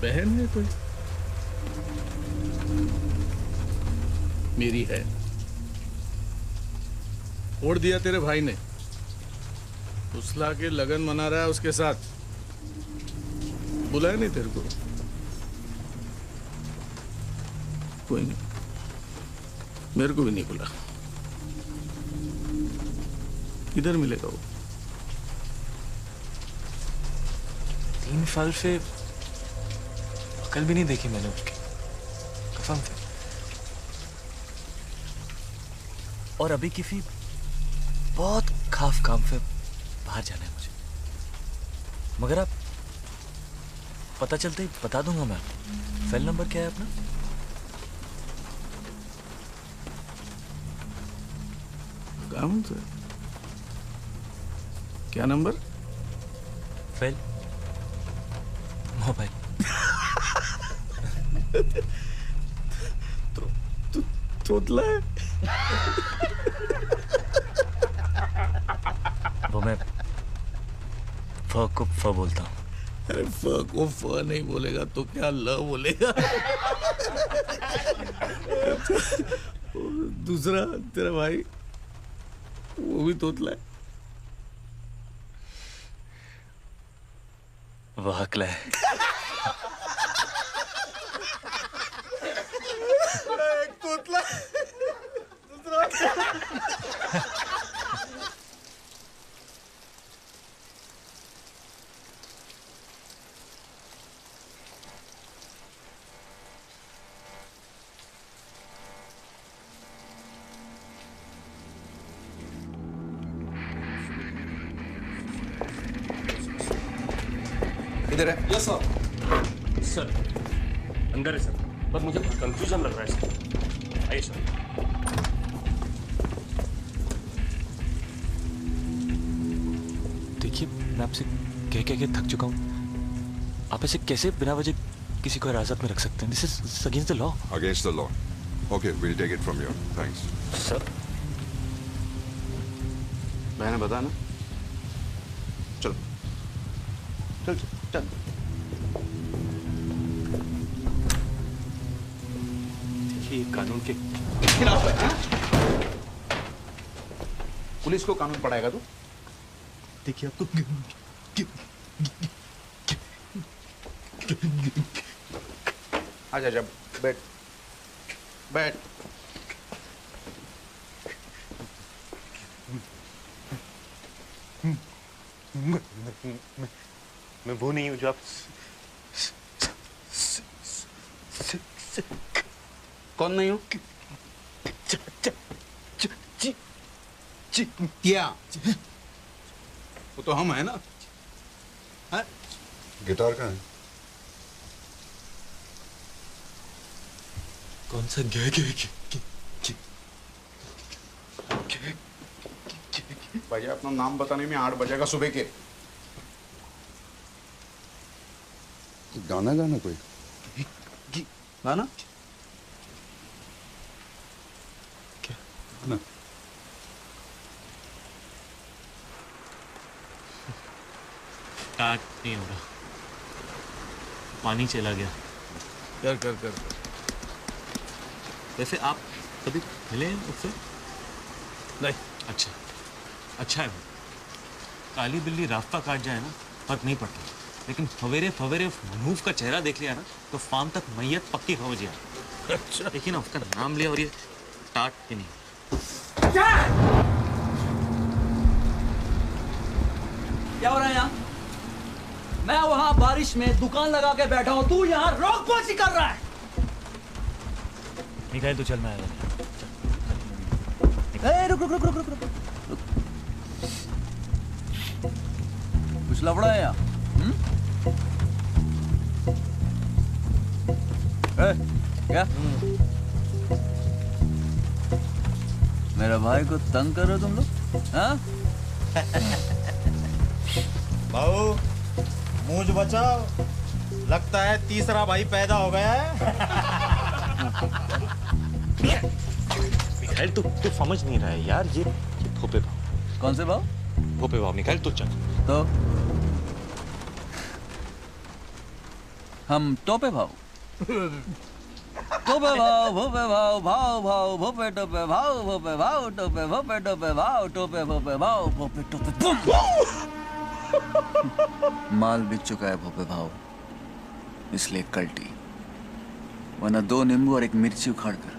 बहन है कोई? मेरी है। छोड़ दिया तेरे भाई ने, फुसला के लगन मना रहा है उसके साथ। बुलाया नहीं तेरे को? कोई नहीं, मेरे को भी नहीं बुला। किधर मिलेगा वो? 3 साल से अकल भी नहीं देखी मैंने उसकी, कसम से। और अभी किसी बहुत खास काम से बाहर जाना है मुझे, मगर आप पता चलते ही बता दूंगा मैं। सेल नंबर क्या है अपना? काम से क्या नंबर? Fail mobile. तो तोतला है। वो मैं फ को फ बोलता हूँ। अरे फ को फ नहीं बोलेगा तो क्या ल बोलेगा? दूसरा तेरा भाई वो भी तोतला है। वो हकला है। एक तोतला, दूसरा इधर है। Yes sir. सर अंदर है सर, पर मुझे कंफ्यूजन लग रहा है सर। आइए सर। देखिए मैं आपसे कह के थक चुका हूँ। आप ऐसे कैसे बिना वजह किसी को हिरासत में रख सकते हैं? This is against the law. Against the law. Okay, we'll take it from here. Thanks. Sir मैंने बताया ना, चलो चल चल चल। देखिए कानून के खिलाफ है। पुलिस को कानून पढ़ाएगा तू? देखिए आपको आजा, जा बैठ बैठ। मैं वो नहीं हूँ जो आप कौन नहीं हो? क्या? वो तो हम है ना। है? गिटार कहाँ है? कौन सा भैया अपना नाम बताने में 8 बजेगा सुबह के। गाना गाना कोई? गाना? क्या? ना। स्टार्ट नहीं हो रहा, पानी चला गया। कर कर कर। वैसे आप कभी मिले हैं उससे? नहीं। अच्छा अच्छा है वो। काली बिल्ली रास्ता काट जाए ना फर्क नहीं पड़ता, लेकिन फवेरे फवेरे मनहूफ का चेहरा देख लिया ना तो फार्म तक मैयत पक्की हो गया। अच्छा। देखिए ना उसका नाम लिया और ये टाट ही नहीं। क्या हो रहा है यहाँ? मैं वहां बारिश में दुकान लगा के बैठा हूँ, तू यहाँ रोकबाजी कर रहा है। मिखाइल तू चल, मैं आया। रुक रुक रुक रुक रुक रुक। कुछ लफड़ा है यहाँ? क्या? मेरा भाई को तंग कर रहे हो तुम लोग? हाँ? भाऊ मूंछ बचाओ, लगता है तीसरा भाई पैदा हो गया है। मिखाइल तू समझ नहीं रहा है यार, ये भोपे भाव। कौन से भाव? भोपे भाव। मिखाइल तू चल। तो हम टोपे भाव। टोपे भाव, भोपे भाव, भाव भाव, भोपे टोपे भाव, भोपे भाव, टोपे भोपे टोपे भाव, टोपे भोपे भाव, भोपे टोपे बूम। माल बिक चुका है भोपे भाव, इसलिए कल्टी। वरना 2 नींबू और 1 मिर्ची उखाड़ कर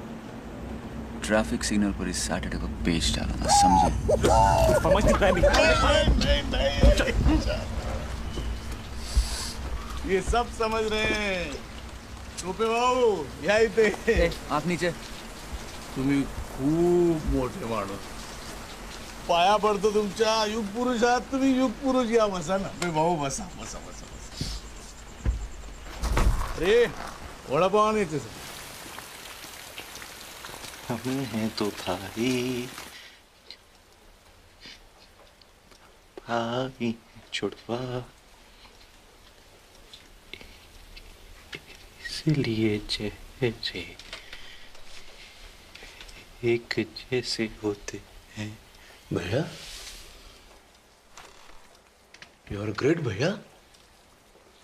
ट्रैफिक सिग्नल पर इस सैटरडे को बेच डालना, समझे? समझ नहीं रहा है। ये सब समझ रहे हैं। टोपे भाऊ यही थे। आप नीचे। तुम्ही खूप मोठे माणूस, पाया पडतो तुमच्या। युग पुरुष आहात तुम्ही, युग पुरुष। या बसा ना भाऊ, बसा बसा बसा बसा। अरे वडापाव आणायचे सर। हम हैं तो भाई, भाई छुड़वा, इसलिए जैसे एक जैसे होते हैं। भैया यू आर ग्रेट भैया।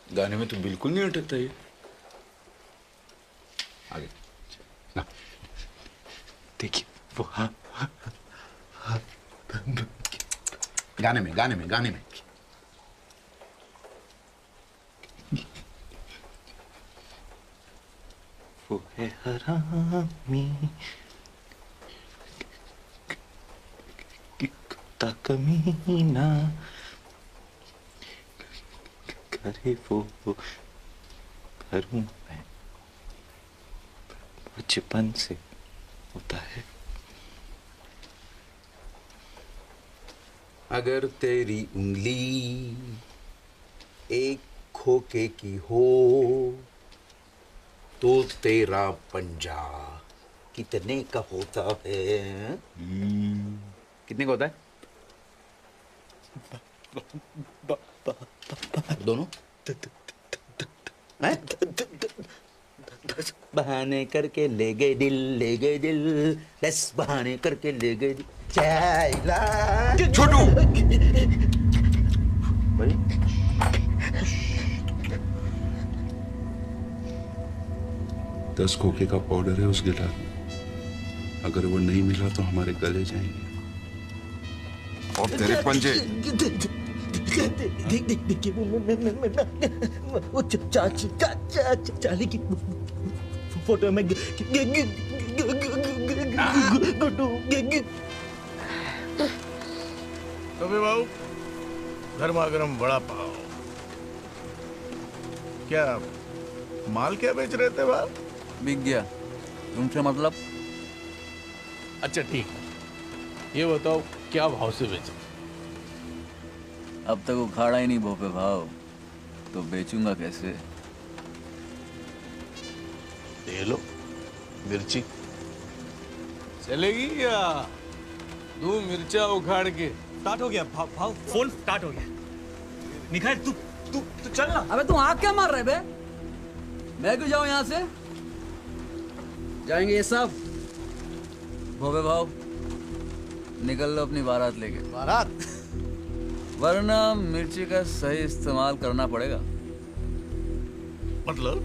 गाने में तो बिल्कुल नहीं अटकता ये। आगे ना देखिए वो गाने में गाने में गाने में। वो है हरामी, कुत्ता कमीना, करे वो करूं मैं, बचपन से होता है। अगर तेरी उंगली एक खोखे की हो तो तेरा पंजा कितने का होता है? कितने का होता है? दोनों? बहाने करके ले गए दिल, ले गए दिल, 10 बहाने करके ले गए दिल। छोटू! भाई 10 खोखे का पाउडर है उस गिटार में। अगर वो नहीं मिला तो हमारे गले जाएंगे। और तेरे पंजे। देखिए वो चाली की फोटो में टोपे भाऊ गर्मा गर्म वड़ा पाव। क्या माल क्या बेच रहे थे बाहर? बिक गया। तुमसे मतलब? अच्छा ठीक है, ये बताओ क्या भाव से बेचे? अब तक उखाड़ा ही नहीं भोपे भाव, तो बेचूंगा कैसे? ले लो मिर्ची, चलेगी या दो मिर्चा उखाड़ के? स्टार्ट हो गया भाव, फोन स्टार्ट हो गया। मिखाइल तू चल ना। अबे तू आग क्या मार रहे बे? मैं क्यों जाऊं यहाँ से? जाएंगे ये सब। भोपे भाव निकल लो अपनी बारात लेके। बारात? वरना मिर्ची का सही इस्तेमाल करना पड़ेगा। मतलब?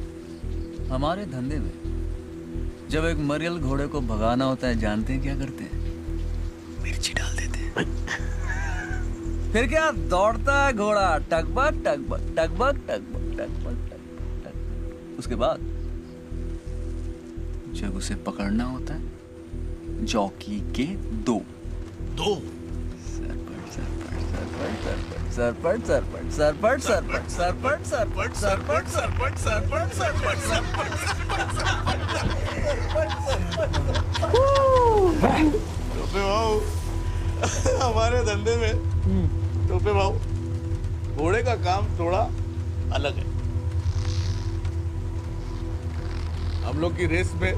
हमारे धंधे में जब एक मरियल घोड़े को भगाना होता है, जानते हैं क्या करते हैं? मिर्ची डाल देते हैं। फिर क्या दौड़ता है घोड़ा, टकबक टकबक टकबक टकबक टकबक टकबक। उसके बाद जब उसे पकड़ना होता है, जॉकी के 2। सरपट सरपट सरपट सरपट सरपट सरपट सरपट सरपट सरपट सरपट टोपे भाऊ, हमारे धंधे में टोपे भाऊ घोड़े का काम थोड़ा अलग है। हम लोग की रेस में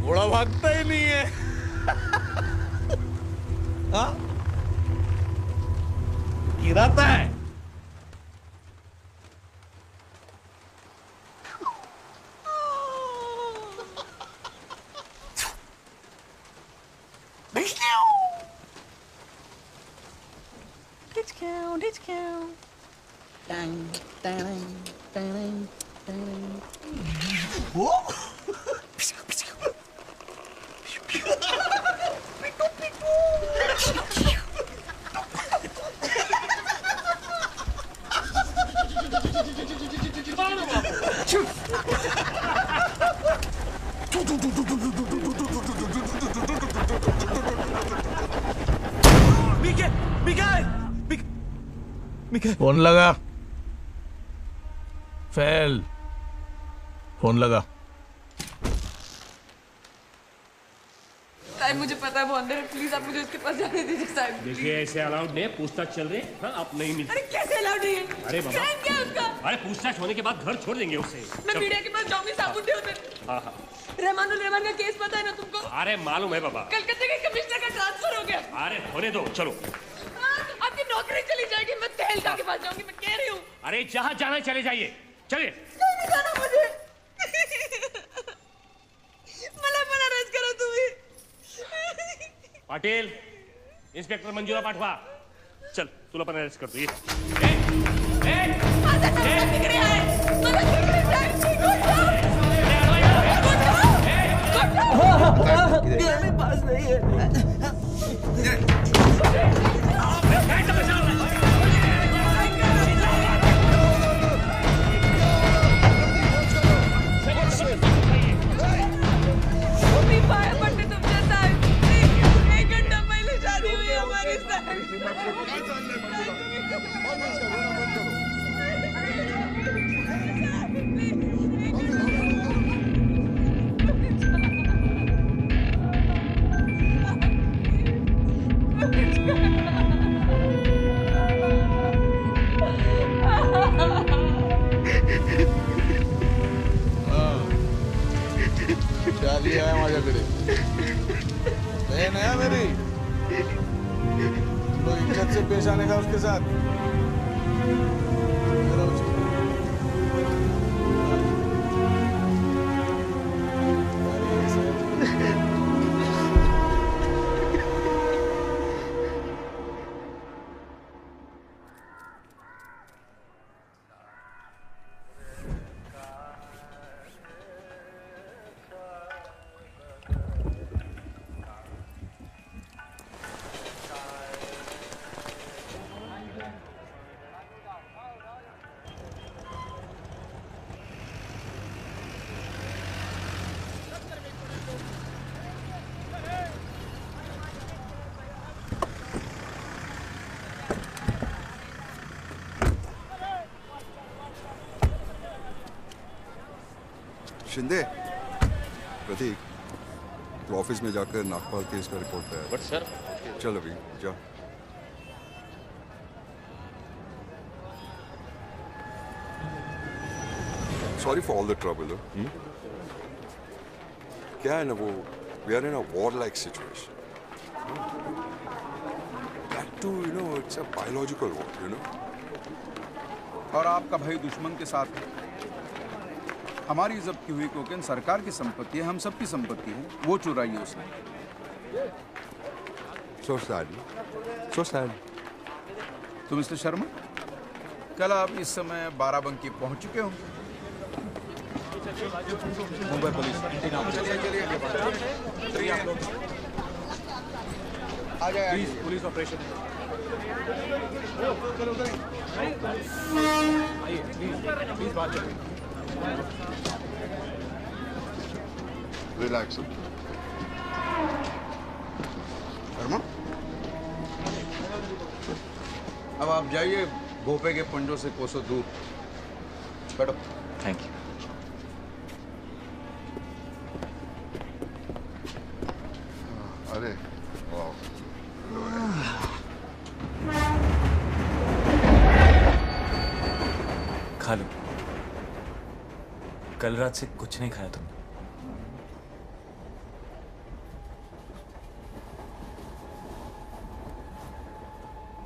घोड़ा भागता ही नहीं है। हाँ? गिराता है। फोन लगा। फेल। फोन लगा। साहब मुझे पता है वो अंदर है, प्लीज आप मुझे उसके पास जाने दीजिए साहब। देखिए ऐसे अलाउड नहीं है, पूछताछ चल रही है। हाँ, आप नहीं मिल। अरे कैसे अलाउड नहीं है? अरे बाबा, crime क्या है उसका? अरे पूछताछ होने के बाद घर छोड़ देंगे उसे। मैं मीडिया के पास जाऊंगी साहब, उठे उधर। हाँ हाँ। रहमानुल रहमान का केस पता है ना तुमको? अरे मालूम है बाबा। कलकत्ते के कमिश्नर का ट्रांसफर हो गया। अरे होने दो, चलो। आपकी नौकरी चली जाएगी, मैं तहलका के पास जाऊंगी, मैं कह रही हूँ। अरे जहाँ जाना चले जाइए, चलिए। नहीं जाना मुझे। मला रेस्ट करो तुम्ही। पाटील, इंस्पेक्टर मंजुळा पाठवा। चल, तुला पण अरेस्ट करतो ये। माझा नवरा तिकडे आहे, मला तिकडे जायचं, मेरे पास नहीं है। चार्ली आया माझ्याकडे। बहन है मेरी, तो इज्जत से पेश आने का उसके साथ। शिंदे, प्रतीक, तो ऑफिस में जाकर नागपाल केस का रिपोर्ट तैयार। बट सर, चल अभी जा। Sorry for all the trouble. क्या है ना, वो we are in a war like situation. That too you know, it's a biological war, you know. और आपका भाई दुश्मन के साथ है। हमारी जब्त की हुई कोकेन सरकार की संपत्ति है, हम सबकी संपत्ति है, वो चुराई है उसने। So sad. So sad. तो मिस्टर शर्मा, कल आप इस समय बाराबंकी पहुंच चुके होंगे। मुंबई पुलिस। आ जाए पुलिस ऑपरेशन। आइए प्लीज बात करें। Relax. शर्मा। अब आप जाइए भोपे के पंजों से कोसों दूर। बैठो। Thank you. अरे वाह। खा लो। कल रात से कुछ नहीं खाया तुमने।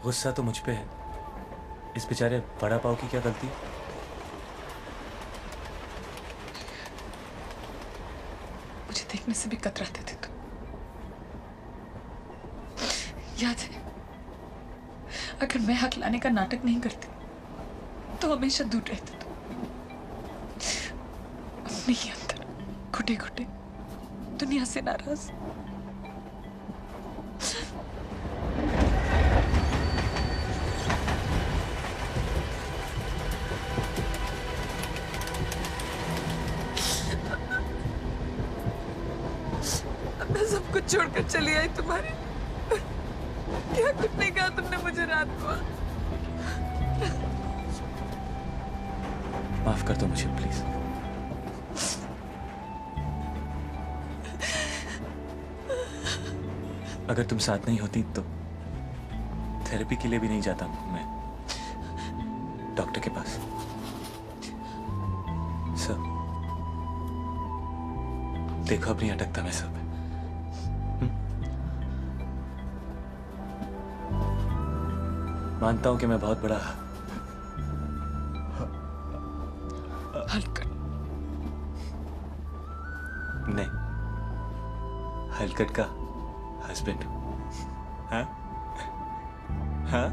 गुस्सा तो मुझ पे है। इस बेचारे बड़ा पाव की क्या गलती है? मुझे देखने से भी कतराते थे तुम। याद है, अगर मैं हक लाने का नाटक नहीं करती तो हमेशा दूर रहते तुम। अपने ही अंदर घुटे घुटे दुनिया से नाराज। मैं सब कुछ छोड़कर चली आई तुम्हारे। क्या कुछ नहीं कहा तुमने मुझे रात को। माफ कर दो मुझे प्लीज। अगर तुम साथ नहीं होती तो थेरेपी के लिए भी नहीं जाता मैं डॉक्टर के पास। सर देखो अब नहीं अटकता मैं सब। मानता हूं कि मैं बहुत बड़ा हलकट नहीं, हलकट का हस्बैंड। हाँ हाँ।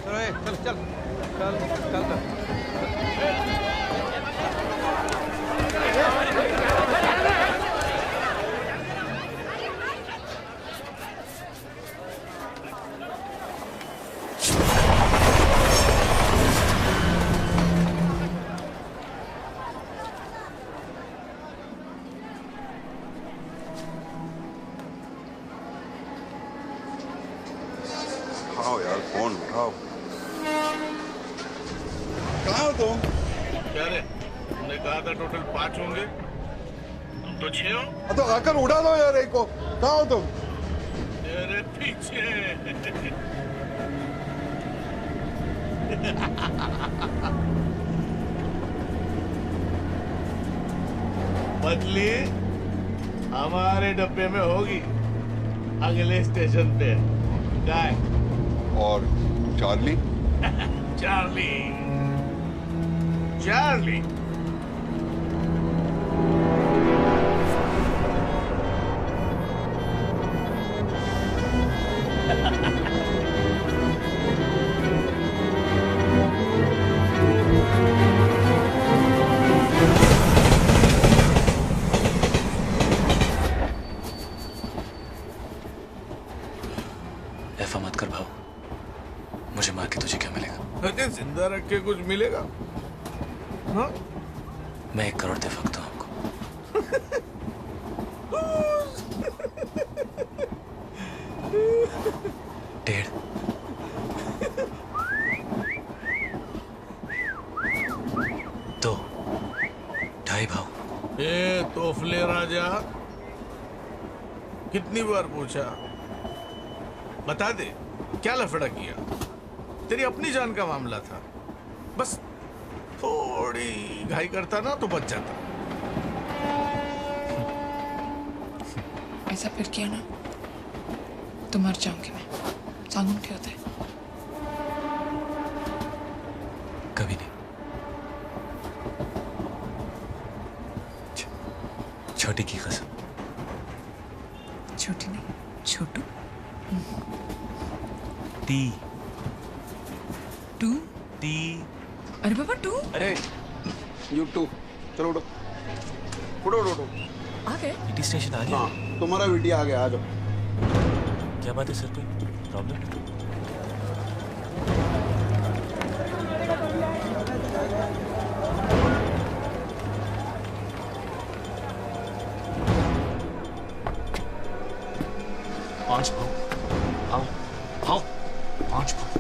चल चल चल चल चल। उठाओ यार, फोन उठाओ। कहाँ हो तुम? क्या रे, तुमने कहा था टोटल 5 होंगे, तुम तो 6 हो। तो आकर उड़ा दो यार एक को। कहाँ हो तुम? तेरे पीछे। बदली हमारे डब्बे में होगी, अगले स्टेशन पे। गाय और चार्ली? चार्ली चार्ली ऐसा मत कर भाव। मुझे मार के तुझे क्या मिलेगा? अरे जिंदा रख के कुछ मिलेगा? हाँ? मैं 1 करोड़ दे सकता हूँ आपको। डेढ़। दो। 2.5 भाव। ए तोफले राजा, कितनी बार पूछा? बता दे क्या लफड़ा किया? तेरी अपनी जान का मामला था, बस थोड़ी घाई करता ना तो बच जाता। ऐसा फिर किया ना तो मर जाऊंगी मैं। सांगून ठेवते है। कभी नहीं। छोटी की कसम। छोटी नहीं, छोटू। टी। टू? टी। अरे बाबा टू? अरे यू टू। चलो उठो उठो उठो उठो। आ गए? ईटी स्टेशन आ गया? हाँ, तुम्हारा वीटी आ गया, आ जाओ। क्या बात है सर, कोई प्रॉब्लम? पांच भाव आओ आओ पांच भाव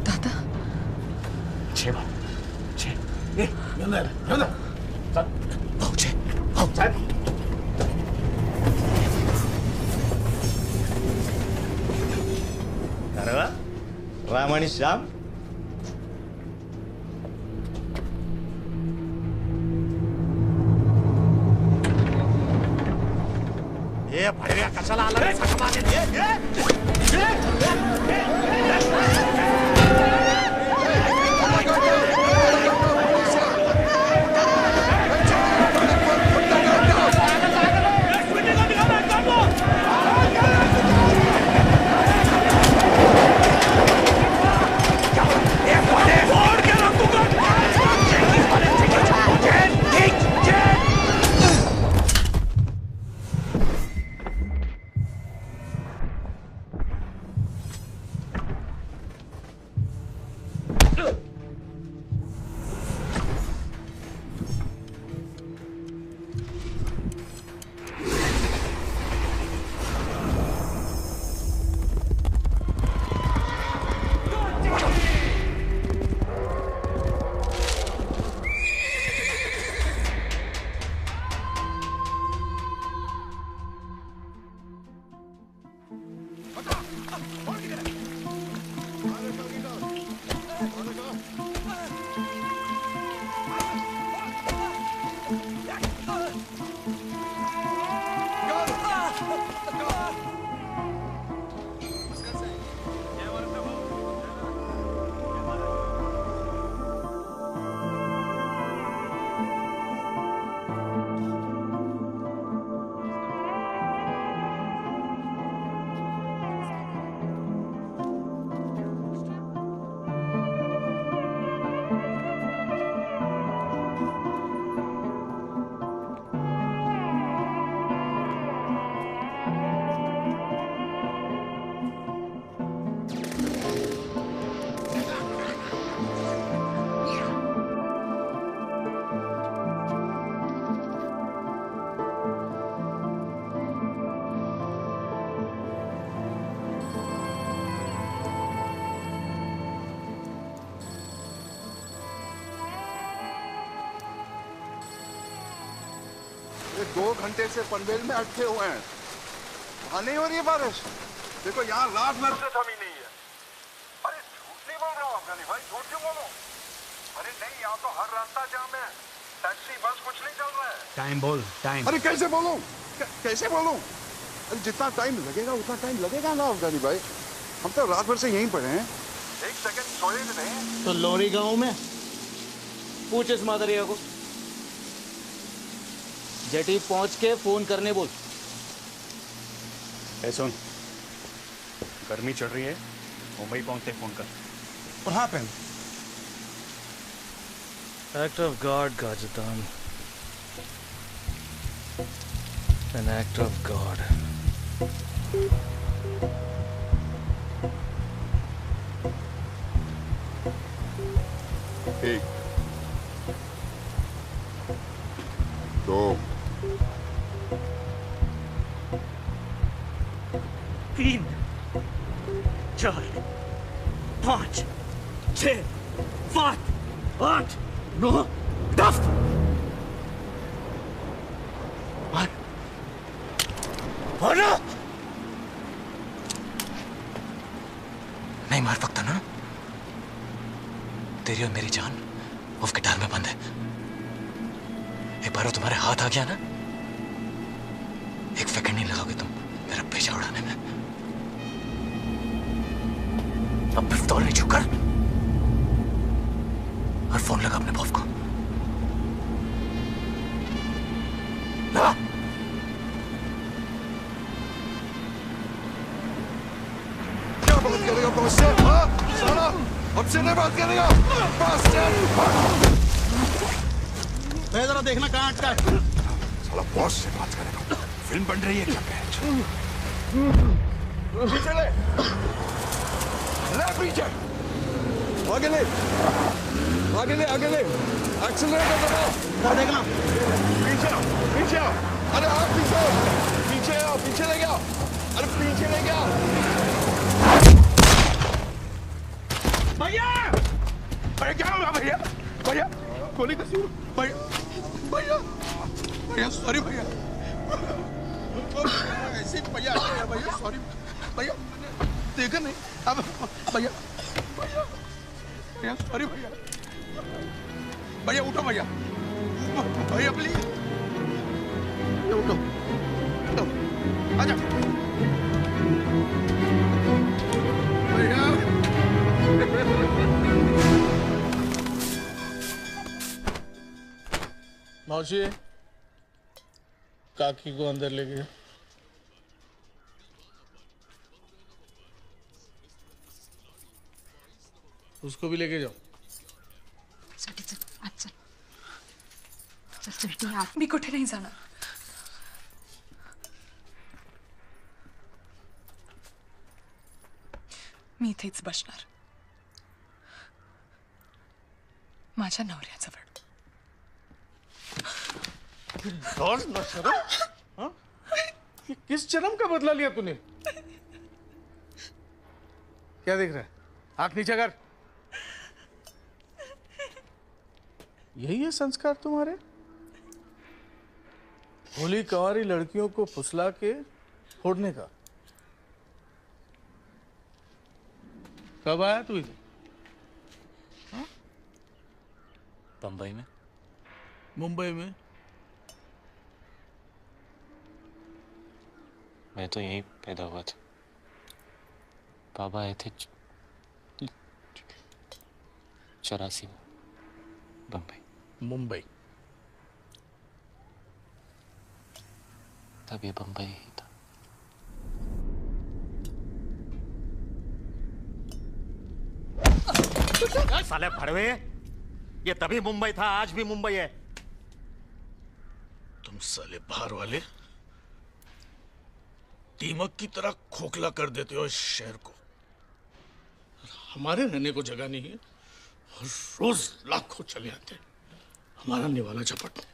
दादा छह भाव छह भाव छह भाव अरे वा राम आणि श्याम ए भैया कशाला आला रे सका ये 2 घंटे से पनवेल में अटके हुए हैं। वहां नहीं हो रही है बारिश। देखो यहाँ रात भर से थमी नहीं है। अरे झूठ नहीं बोल रहा हूँ अफगानी भाई, झूठ क्यों बोलूं? अरे नहीं, यहाँ तो हर रास्ता जाम है, टैक्सी बस कुछ नहीं चल रहा है। टाइम बोल टाइम। अरे कैसे बोलूं? कैसे बोलूं? अरे जितना टाइम लगेगा उतना टाइम लगेगा ना अफगानी भाई। हम तो रात भर से यहीं पड़े हैं। एक सेकंड सोए भी नहीं। तो लोरी गांव में पूछ इस मादरिया को। जेटी पहुंच के फोन करने बोल। ए सुन, गर्मी चढ़ रही है, मुंबई पहुंचते फोन कर। और हाँ pen Act of God, Gajatam. An act of God. एक, 2, 3, 4, 5, 6, 7, 8, 9, 10. मारो! नहीं मार सकता ना? तेरी और मेरी जान उस गिटार में बंद है। एक बार वो तुम्हारे हाथ आ गया ना, एक सेकंड नहीं लगाओगे तुम मेरा पेशा उड़ाने में। अब पिस्तौल नहीं छूकर और फोन लगा अपने बॉस को। लगा। क्या बात करेगा बॉस से? हाँ, साला, हमसे नहीं बात करेगा। बॉस से। मैं जरा देखना कहाँ अटका है। साला बॉस से बात करेगा। फिल्म बन रही है क्या पैच? पीछे ले पीछे, आगे ले। आगे ले एक्सीलरेटर दबाओ। देखना पीछे आओ अरे आप पीछे आओ पीछे ले गया अरे पीछे ले गया भैया भैया क्या हुआ भैया भैया गोली कैसी हुई भैया भैया भैया सॉरी भैया ऐसे भैया भैया सॉरी भैया देखा नहीं अब भैया भैया भैया सॉरी भैया भैया उठो भैया भैया प्लीज उठो उठो आजा भैया मौसी काकी को अंदर ले गए। उसको भी लेके जाओ। चल मी कुठे नाही जाणार। मी इथेच बसणार माझ्या नवऱ्याजवळ। हाँ? किस जन्म का बदला लिया तूने? क्या देख रहा है? आंख नीचे कर। यही है संस्कार तुम्हारे? भोली कंवारी लड़कियों को फुसला के फोड़ने का। कब आया तू इधर? बंबई में। मुंबई में? मैं तो यहीं पैदा हुआ था। बाबा आए थे 84 में बंबई। मुंबई। तब ये बंबई ही था। साले भड़वे, ये तभी मुंबई था, आज भी मुंबई है। तुम साले बाहर वाले दीमक की तरह खोखला कर देते हो इस शहर को। हमारे रहने को जगह नहीं है और रोज लाखों चले आते हैं हमारा निवाला झपटने।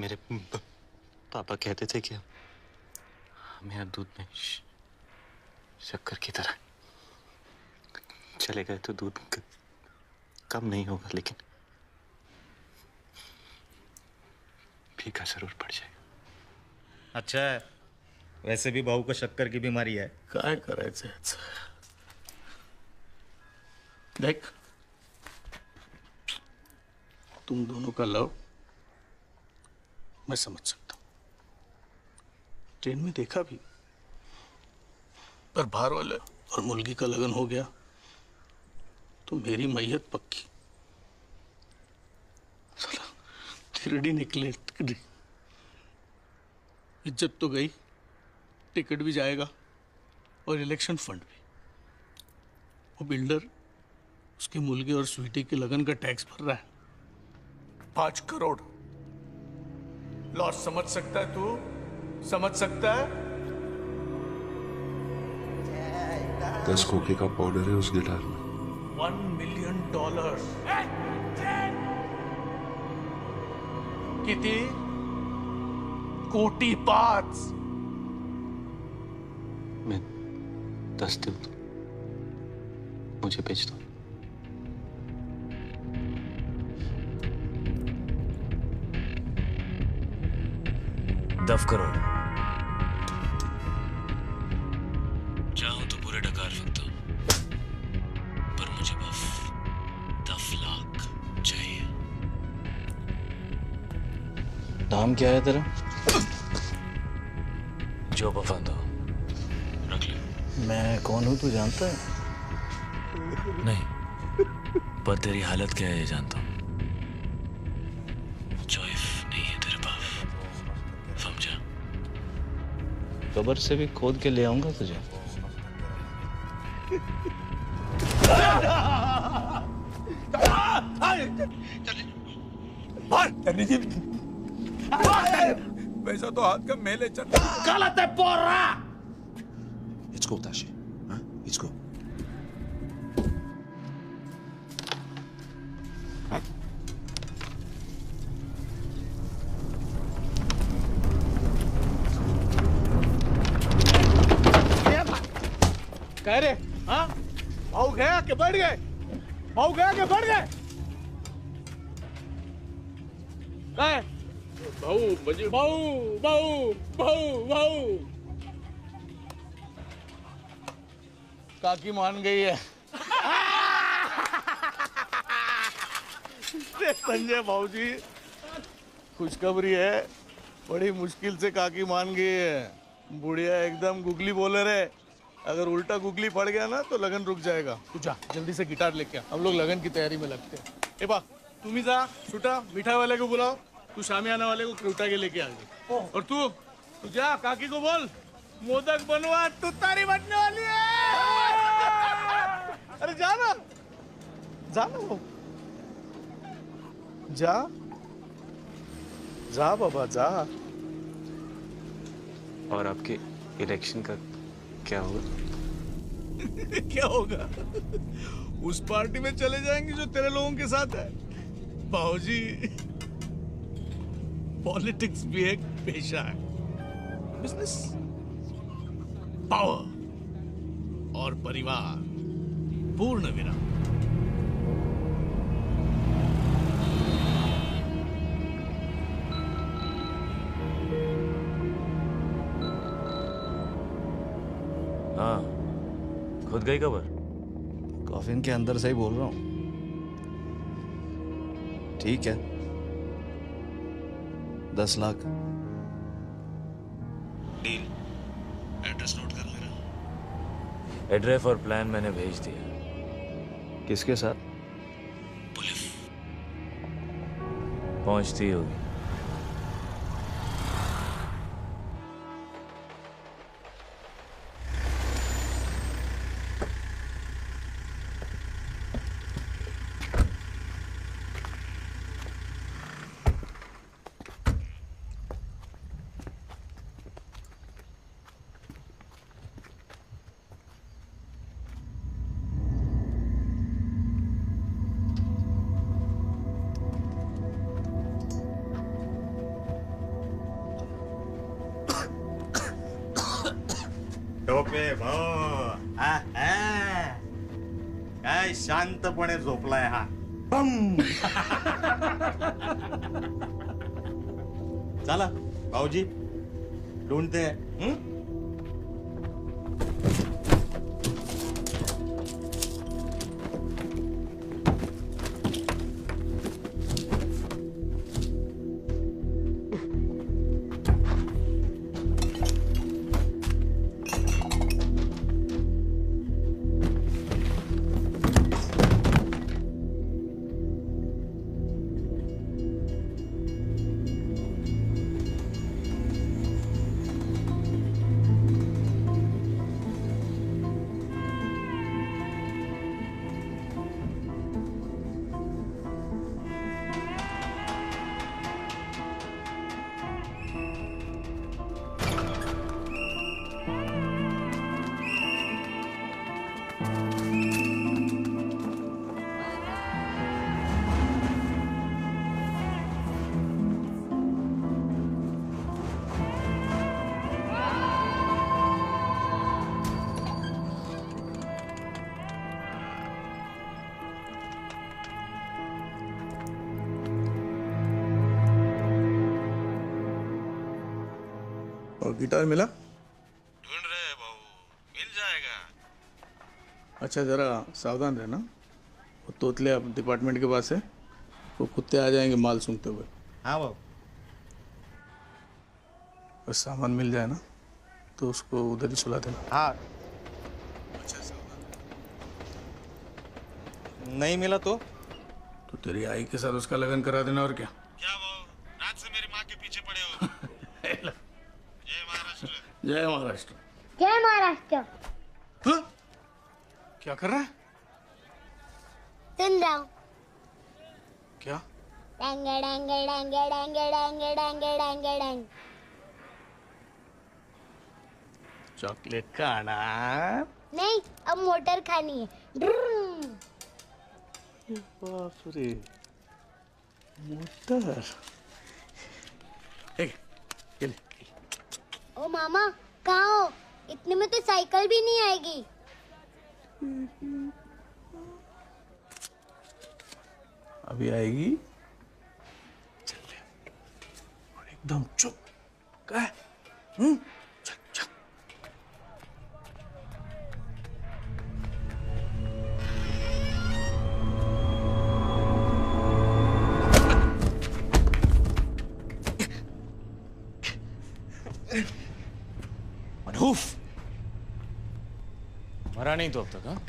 मेरे पापा कहते थे कि हम यहाँ दूध में शक्कर की तरह चले गए तो दूध कम नहीं होगा, लेकिन फीका जरूर पड़ जाएगा। अच्छा है, वैसे भी बहू को शक्कर की बीमारी है। काय करायचं याचं? देख, तुम दोनों का लव मैं समझ सकता हूं, ट्रेन में देखा भी, पर बाहर वाले और मुलगी का लगन हो गया तो मेरी मैयत पक्की। साला तिरडी निकले, इज्जत तो गई, टिकट भी जाएगा और इलेक्शन फंड भी। वो बिल्डर उसकी मुलगी और स्वीटी की लगन का टैक्स भर रहा है 5 करोड़। लॉस समझ सकता है तू? समझ सकता है? 10 खोखे का पाउडर है उस गिटार में। $1 मिलियन। किती? कोटी 5। मैं 10 दूं, मुझे बेच दो। $10 करोड़ चाहूं तो पूरे डकार सकता हूं, पर मुझे बस 10 लाख चाहिए। नाम क्या है तेरा? जो पसंद हो रख ले। मैं कौन हूं तू जानता है? नहीं, पर तेरी हालत क्या है ये जानता हूं। चॉइस नहीं है तेरे पास, समझा? कब्र से भी खोद के ले आऊंगा तुझे। वैसा तो हाथ का मेले चल। गलत है पोरा। Let's go, Tashi. Huh? Let's go. कह रे हाँ भाऊ गया कि बढ़ गए भाऊ गया कि बढ़ गए कहे भाऊ मुझे भाऊ भाऊ भाऊ भाऊ काकी मान गई है संजय भाऊ जी खुशखबरी है बड़ी मुश्किल से काकी मान गई है बुढ़िया एकदम गुगली बोलर है अगर उल्टा गुगली पड़ गया ना तो लगन रुक जाएगा तू जा जल्दी से गिटार लेके आ हम लोग लगन की तैयारी में लगते हैं ए बा तुम ही जा छुटा मिठाई वाले को बुलाओ तू शामियाना वाले को उठा के लेके आ गई और तू जा काकी को बोल मोदक बनवा तू तारी बनने वाली है अरे जा ना वो जा बाबा जा और आपके इलेक्शन का क्या होगा क्या होगा उस पार्टी में चले जाएंगे जो तेरे लोगों के साथ है बाबूजी पॉलिटिक्स भी एक पेशा है बिजनेस पावर और परिवार पूर्ण विराम हाँ खुद गई खबर कॉफिन के अंदर से ही बोल रहा हूँ ठीक है 10 लाख डील एड्रेस नोट कर लेना एड्रेस और प्लान मैंने भेज दिया किसके साथ पुलिस पहुंचती होगी टोपे भाऊ काय शांतपणे झोपलाय हा बम चला भाऊजी ढूंढते और गिटार मिला ढूंढ रहे हैं बाबू मिल जाएगा अच्छा जरा सावधान रहना वो तोतले डिपार्टमेंट के पास है वो कुत्ते आ जाएंगे माल सूंघते हुए हाँ बाबू बस सामान मिल जाए ना तो उसको उधर ही सुला देना हाँ अच्छा सावधान नहीं मिला तो तेरी आई के साथ उसका लगन करा देना और क्या रात से मेरी माँ के पीछे पड़े हो जय महाराष्ट्र जय महाराष्ट्र क्या कर रहा है सुन रहा हूँ क्या डेंग डेंग डेंग डेंग डेंग डेंग डेंग डेंग चॉकलेट खाना नहीं अब मोटर खानी है ड्रूम। बाप रे मोटर ये ले ओ मामा कहाँ हो इतने में तो साइकिल भी नहीं आएगी अभी आएगी। और एकदम चुप। क्या? चल चल। मनहूफ मरा नहीं तो अब तक। हाँ,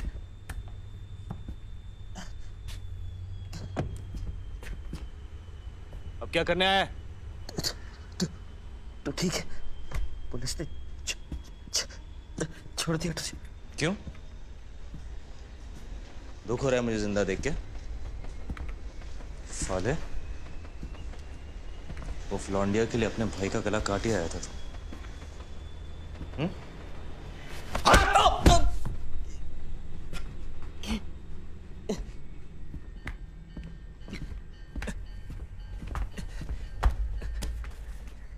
अब क्या करने आया है? तो ठीक है, पुलिस ने छोड़ दिया तुझे। क्यों? दुख हो रहा है मुझे जिंदा देख के? साले, वो फ्लॉन्डिया के लिए अपने भाई का गला काट ही आया था तू।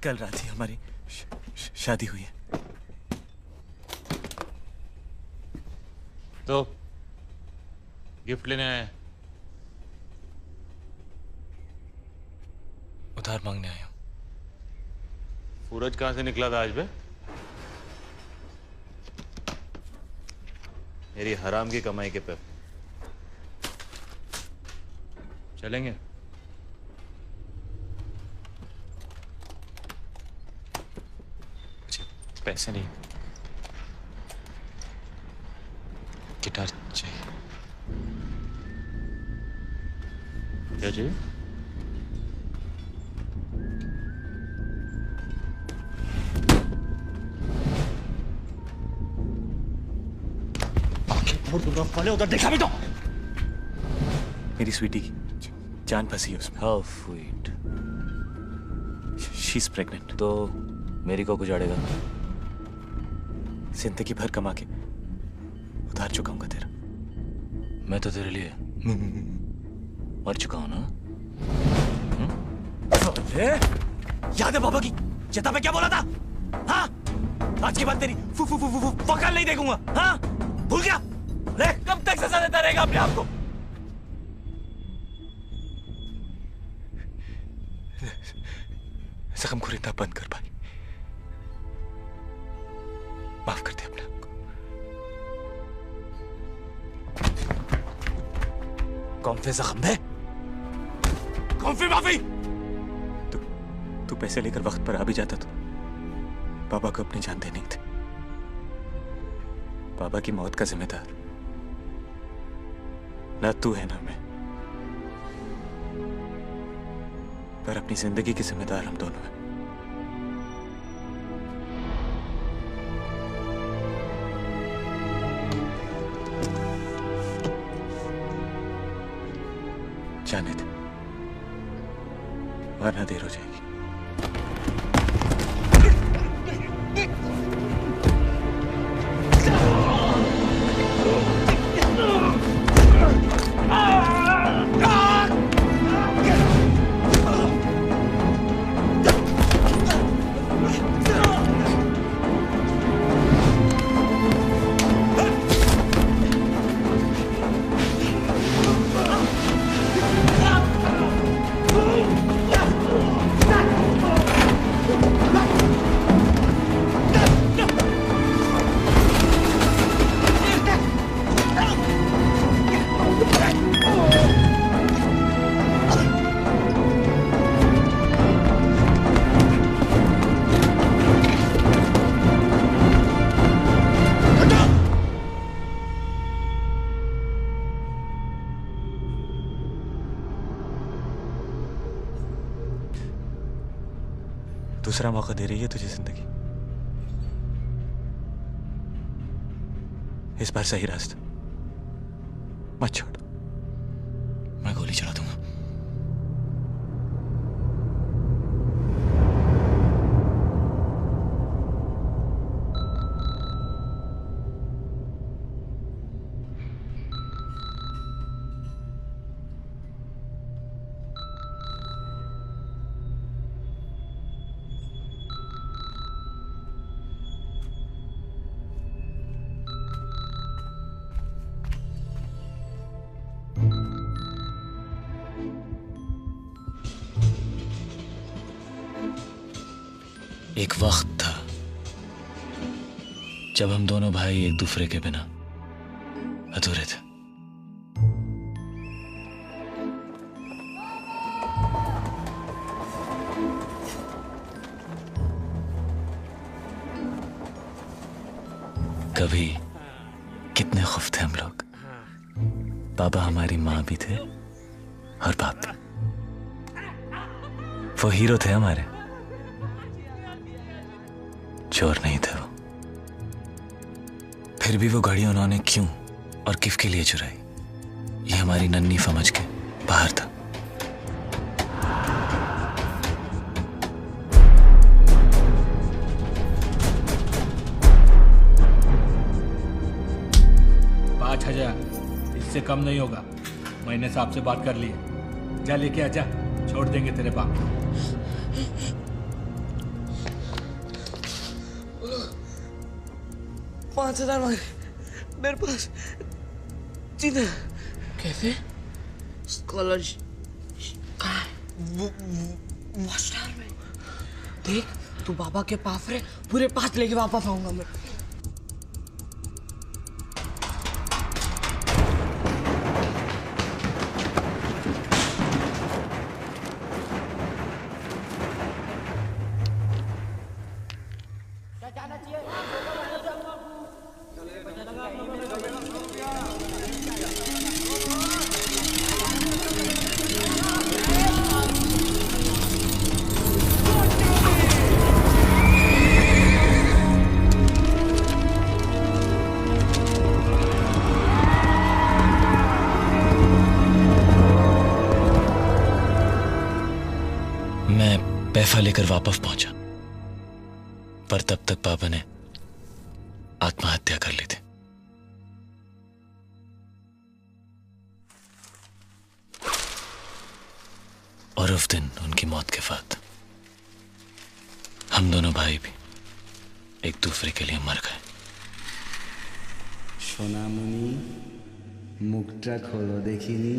कल रात ही हमारी शादी हुई है। तो गिफ्ट लेने आया? उधार मांगने आया हूं। सूरज कहां से निकला था आज बे? मेरी हराम की कमाई के पे चलेंगे। पैसे नहीं, गिटार चाहिए। क्या चाहिए? उधर देखा भी तो। मेरी स्वीटी की जान फंसी है उसमें। How sweet. She is pregnant. तो मेरी को गुजारेगा? जिंदगी भर कमा के उधार चुकाऊंगा तेरा। मैं तो तेरे लिए मर चुका हूं ना। याद है बाबा की चेता पे क्या बोला था? हाँ, आज के बाद तेरी फू फू फू फू वकाल नहीं देखूंगा। हाँ, भूल गया? ले, कब तक सजा देता रहेगा अपने आप को? जख्म को इतना बंद कर पाई। माफ कर दे अपने आप को। कौन से जख्म दे? कौन सी माफी? तू पैसे लेकर वक्त पर आ भी जाता तो बाबा को अपनी जान देनी थी। बाबा की मौत का जिम्मेदार ना तू है ना मैं, पर अपनी जिंदगी की जिम्मेदार हम दोनों हैं। जाने दे, वरना देर हो जाएगी। दूसरा मौका दे रही है तुझे जिंदगी। इस बार सही रास्ता मत छोड़। मैं गोली चला दूंगा। एक वक्त था जब हम दोनों भाई एक दूसरे के बिना अधूरे थे। कभी कितने खुश थे हम लोग। पापा हमारी माँ भी थे और बाप भी। वो हीरो थे हमारे, चोर नहीं थे वो। फिर भी वो घड़ी उन्होंने क्यों और किस के लिए चुराई, ये हमारी नन्ही समझ के बाहर था। इससे कम नहीं होगा। मैंने साहब से बात कर ली है। जा लेके आजा, छोड़ देंगे तेरे बाप को। $5,000 मांगे मेरे पास। जीना कैसे? स्कॉलरशिप मास्टर में देख, तू बाबा के पास रहे, पूरे पास लेके वापस आऊंगा मैं। पैसा लेकर वापस पहुंचा, पर तब तक पापा ने आत्महत्या कर ली थी। और उस दिन उनकी मौत के बाद हम दोनों भाई भी एक दूसरे के लिए मर गए। সোনামণি মুখটা খোলো দেখিনি।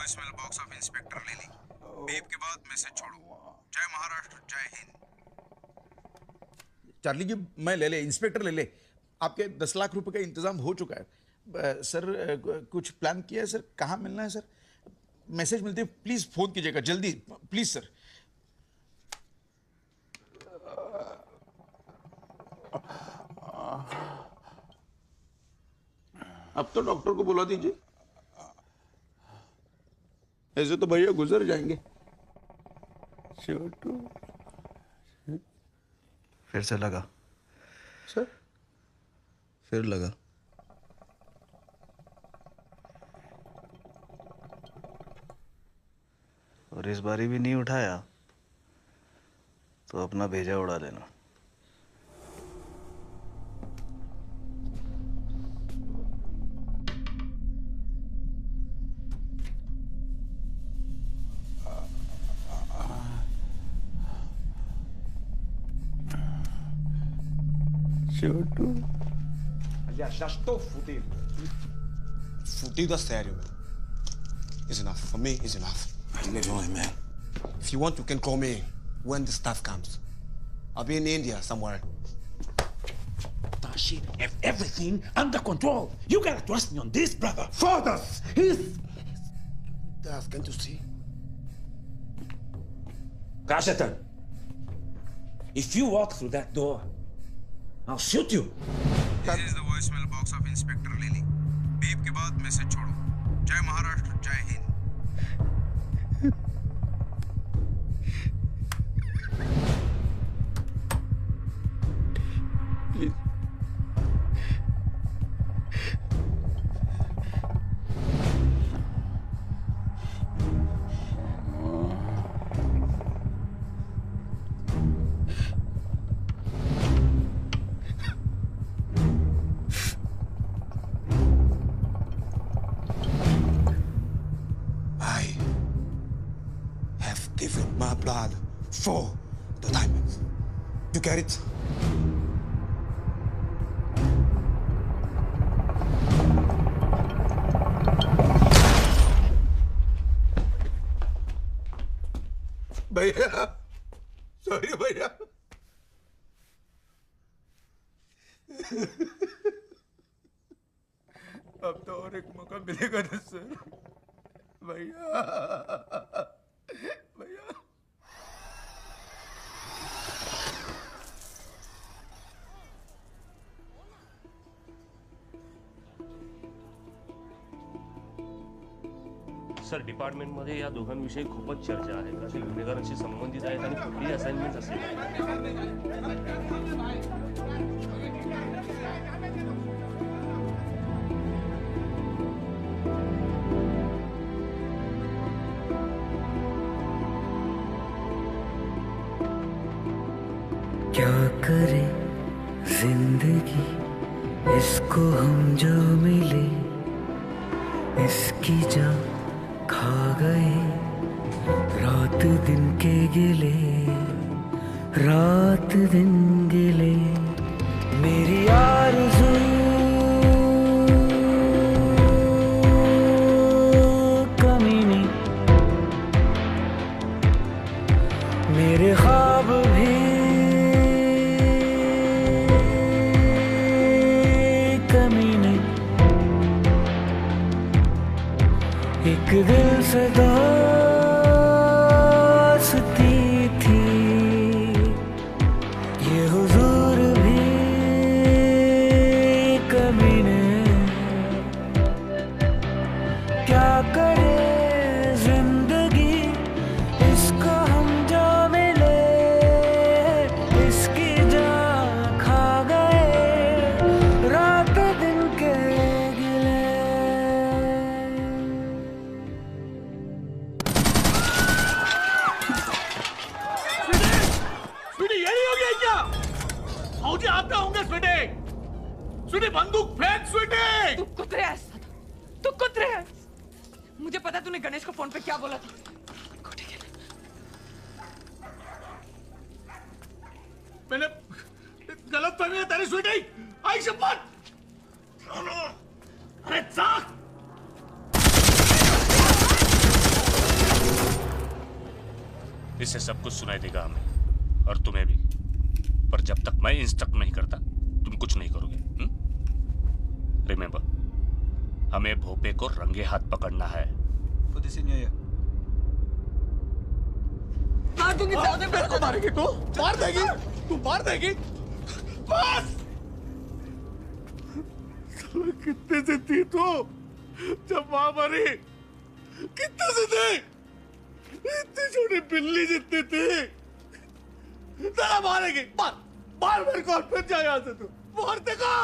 Voicemail box of inspector lily. Beep के बाद मैसेज छोड़ो। जय महाराष्ट्र, जय हिंद। चार्ली जी, मैं ले ले, इंस्पेक्टर ले ले। आपके 10 लाख रुपए का इंतजाम हो चुका है। सर कुछ प्लान किया है सर? कहाँ मिलना है सर? मैसेज मिलते प्लीज फोन कीजिएगा जल्दी, प्लीज सर। अब तो डॉक्टर को बुला दीजिए, ऐसे तो भैया गुजर जाएंगे। छोटू फिर से लगा सर, फिर लगा। और इस बारी भी नहीं उठाया तो अपना भेजा उड़ा देना। छोटू Aliás, já estou fudido. Fudido a sério, meu. It's enough. For me, it's enough. Leave him alone, man. If you want, you can call me when the stuff comes. I'll be in India somewhere. Tashi, have everything under control. You gotta trust me on this, brother. Foda-se! Can't you see? Kashatan, if you walk through that door, I'll shoot you. This is the voicemail box of Inspector Lily. Beep के message छोड़ो। जय महाराष्ट्र, जय Hind. My blood for the diamonds. You get it? भैया, sorry भैया। अब तो और एक मौका मिलेगा ना सर। भैया, भैया। सर डिपार्टमेंटमध्ये या दोघांविषयी खूपच चर्चा आहे का ते गुन्हेगारांशी संबंधित आहेत आणि कुठली असाइनमेंट असेल. क्या करे जिंदगी इसको हम जो मिले इसकी जा खा गए रात दिन के गिले रात दिन गिले मेरी आरज़ू कमीनी मेरे ख्वाब भी कमीने एक दिल से दोस्ती थी ये हुजूर भी कमीने क्या करे जिंदगी इसको हम जो मिले इसकी जान खा गए रात दिन के गिले स्वीटी ये नहीं हो गया क्या? फौजी आते होंगे स्वीटी। स्वीटी बंदूक फेंक स्वीटी। तू कुतरे है साला, तू कुतरे है। मुझे पता तूने गणेश को फोन पे क्या बोला था. मैंने गलत फहमी है तेरी स्वीटी। आई शपथ। अरे चाक। इससे सब कुछ सुनाई देगा हमें और तुम्हें भी, पर जब तक मैं इंस्ट्रक्ट नहीं करता तुम कुछ नहीं करोगे. रिमेंबर, हमें भोपे को रंगे हाथ पकड़ना है. मार दूंगी दादा, मेरे को मारेगी तू? मार देगी? तू मार देगी? बस। कितने से थी तू जब मां मरी? कितने से थे? इतनी छोटी बिल्ली जितनी थी. तेरा मारेगी. मार मार मेरे को और फिर जा यहाँ से. तू मार देगा.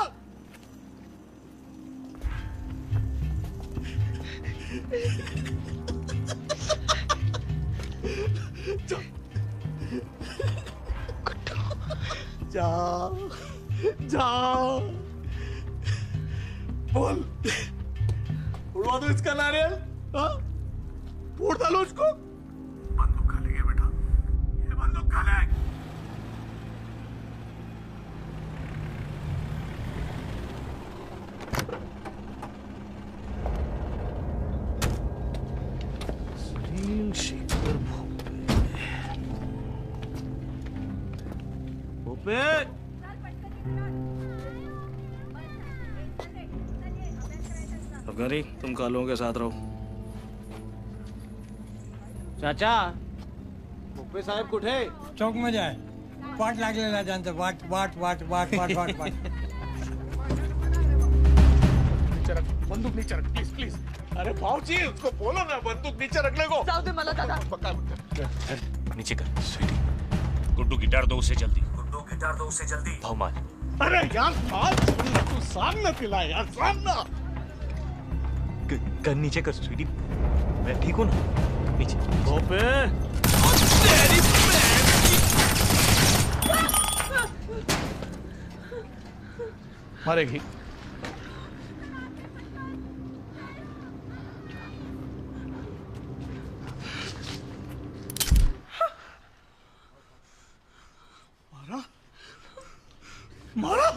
जाओ जाओ बोल. उड़वा दो इसका नारियल. हाँ फोड़ डालो उसको. बंदूक खा लेंगे बेटा, ये बंदूक खा ले. सुनील शेखर भोपे. अफगानी, तुम कालों के साथ रहो. चाचा भोपे साहेब कुठे? चौक में जाए. वाट लागलेला त्यांचं. वाट वाट वाट वाट वाट वाट वाट. बंदूक नीचे रख प्लीज. प्लीज। अरे भाऊजी उसको बोलो ना बंदूक नीचे रखने को। जाऊ दे मला दादा। नीचे कर स्वीटी। गुड्डू गिटार दो उसे जल्दी। गुड्डू गिटार दो उसे जल्दी। भाव मान। अरे यार बात सुन ना, तू सामने पिला यार, सामना। गन नीचे कर स्वीटी, मैं ठीक हूँ ना। नीचे। भोपे मरेगी। मारा मारा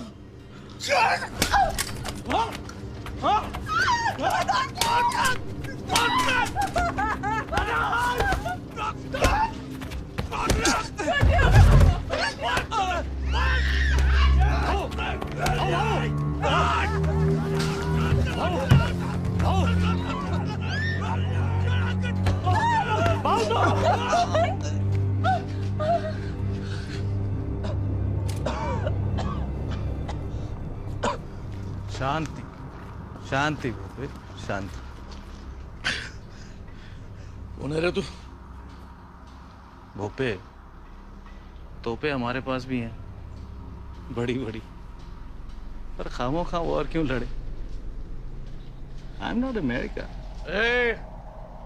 शांति शांति भोपे शांति। कौन है रे तू? भोपे तोपे हमारे पास भी हैं, बड़ी बड़ी, पर खामो खा और क्यों लड़े? I am not America. Hey,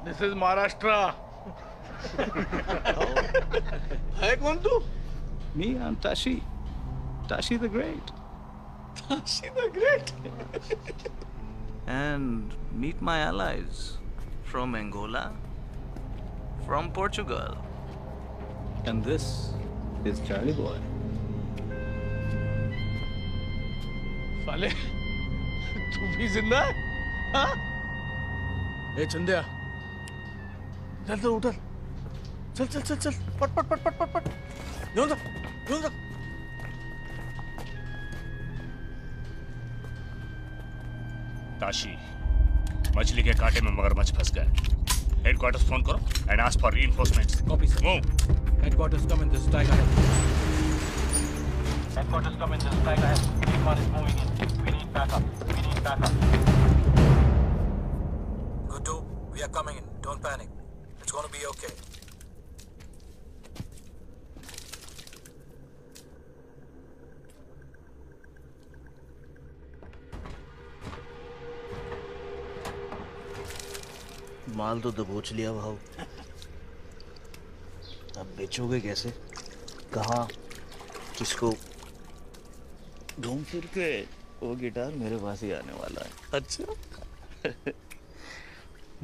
this is Maharashtra. है कौन तू? Me, I'm Tashi. Tashi the Great. Tashi the Great. And meet my allies from Angola, from Portugal. And this is Charlie Boy. साले तू भी जिंदा है? हाँ? ए चंदिया, चल तो उठल, चल चल चल चल, पट पट पट पट पट पट, यूं जा। ताशी, मछली के कांटे में मगरमच्छ फंस गए। हेडक्वार्टर्स फोन करो and ask for reinforcements. Copy sir. Move. Headquarters come in this strike ahead. Headquarters come in, this strike ahead. Everyone is moving in. We need backup. We need backup. Good to. We are coming in. Don't panic. It's gonna be okay. माल तो दबोच लिया भाव, अब बेचोगे कैसे? कहाँ? किसको? घूम फिर के वो गिटार मेरे पास ही आने वाला है। अच्छा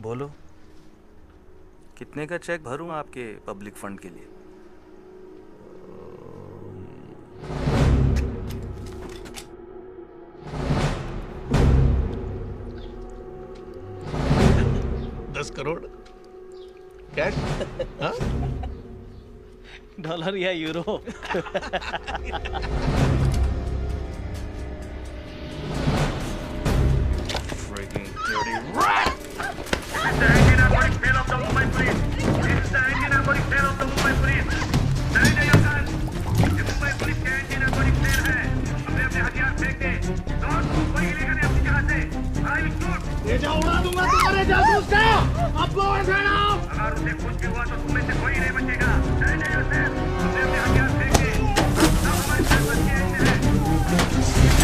बोलो, कितने का चेक भरूं आपके पब्लिक फंड के लिए? $10 करोड़ कैश? हाँ? डॉलर या euro? Freaking dirty rat! This is the engine airport tail of the Mumbai police. This is the engine airport tail of the Mumbai police. Surrender your guns. ये Mumbai police के engine airport tail है. अपने अपने हथियार फेंक दे. Don't move, कोई हिलेगा नहीं अपनी जगह से. I will shoot. ये जा उड़ा दूंगा तुम्हारे जासूस का. अब गोवा से ना. अगर उसे कुछ भी हुआ तो तुम में से कोई नहीं बचेगा. Surrender yourself. अपने अपने हथियार फेंक दे. सब हमारे साथ बच के engine है.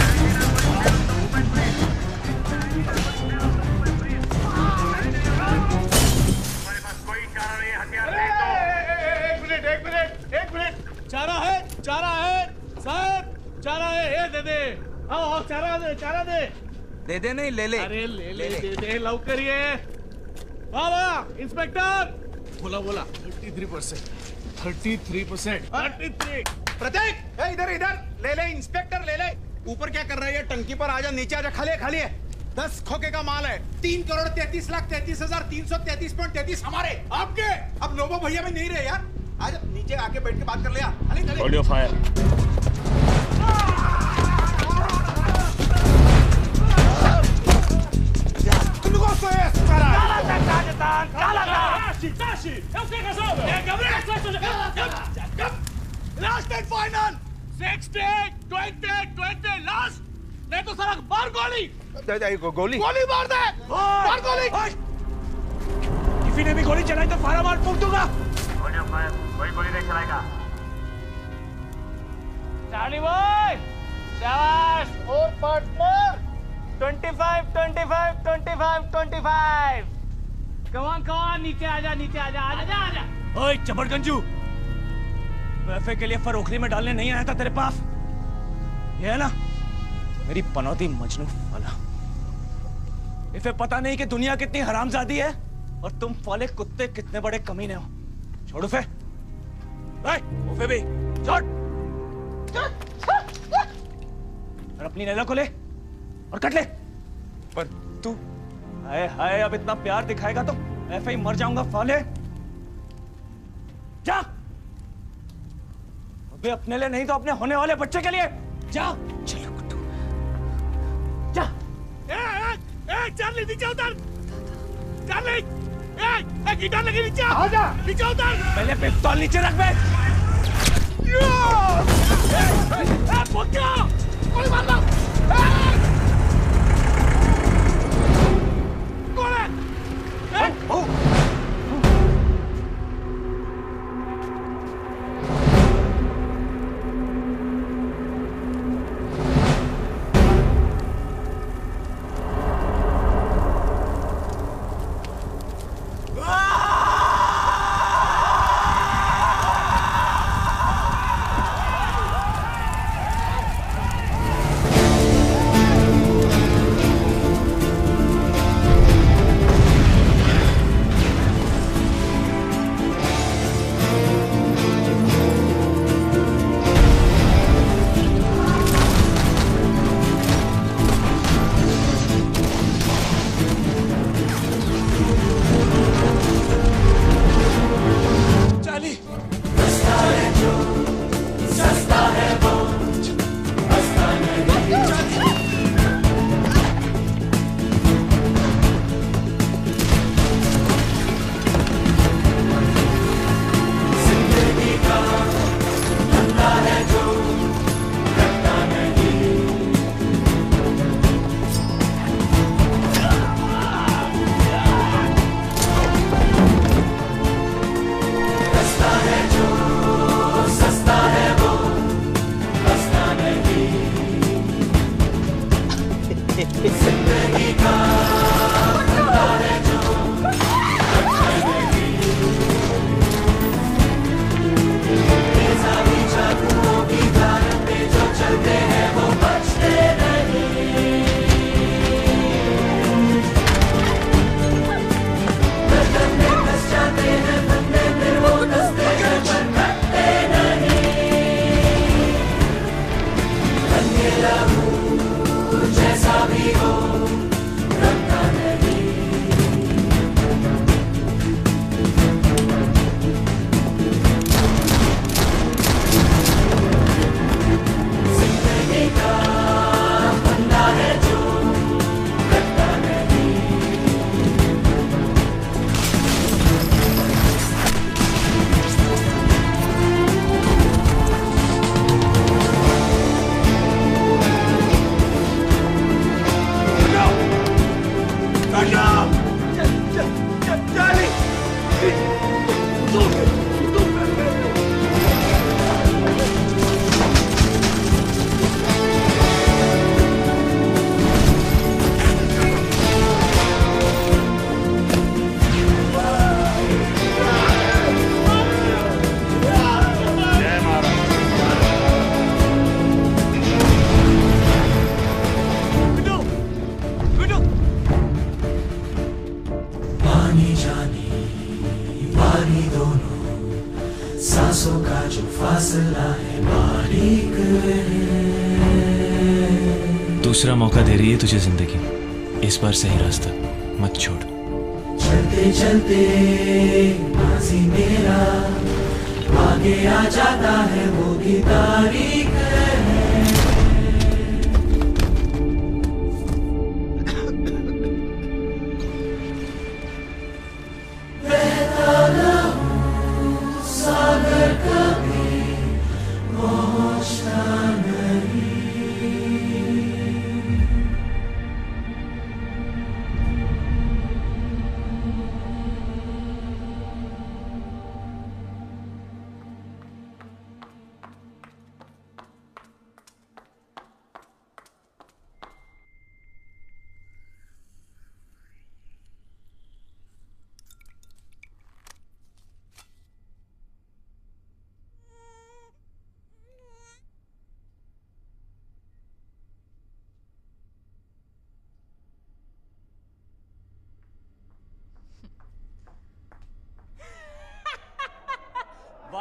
engine airport tail of the Mumbai police. एक मिनट, चारा है साहब, चारा है, ये दे दे। आओ चारा दे। दे दे नहीं, ले ले। अरे ले दे लवकर ये। हाँ इंस्पेक्टर। बोला 33%। 33%। प्रतीक इधर ले इंस्पेक्टर ले ले। ऊपर क्या कर रहा है? टंकी पर आजा, नीचे आजा, खाली है। 10 खोखे का माल है। 3,33,33,33,33 हमारे, आपके। अब लोबो भैया में नहीं रहे यार। आजा नीचे आके बैठ के बात कर लिया। Hold your fire. Last and final. 60, 20, last. नहीं तो साला मार गोली। गोली गोली मार दे, मार गोली। किसी ने भी गोली चलाई तो फारा मार फूंक दूंगा। कोई गोली नहीं चलाएगा। चार्ली बॉय, शाबाश। और पार्टनर 25 25 25 25। कमान कमान, नीचे आजा, नीचे आजा, आजा आजा। ओए चबड़गंजू, एफए के लिए फरोखरी में डालने नहीं आया था तेरे पास। ये है ना मेरी पनौती मजनू वाला। इसे पता नहीं कि दुनिया कितनी हरामजादी है और तुम वाले कुत्ते कितने बड़े कमीने हो। छोड़ो फे, उफे भी छोड़। और अपनी नैला को ले और कट ले। पर तू हाय हाय, अब इतना प्यार दिखाएगा तो ऐसे ही मर जाऊंगा फाले। जा अबे, अपने लिए नहीं तो अपने होने वाले बच्चे के लिए जा। चलो कुट्टू जा। चार्ली नीचे उतर। चार्ली, गिटार लगी नीचे आ जा। नीचे उतर। पहले पिस्तौल नीचे रख बे। गोली मार लो। सांसों का जो फासला है बारीक है। दूसरा मौका दे रही है तुझे जिंदगी, इस बार सही रास्ता मत छोड़। चलते चलते माजी मेरा आगे आ जाता है, वो भी तारीख है। बहता ना हूँ सागर कभी पहुँचता नहीं।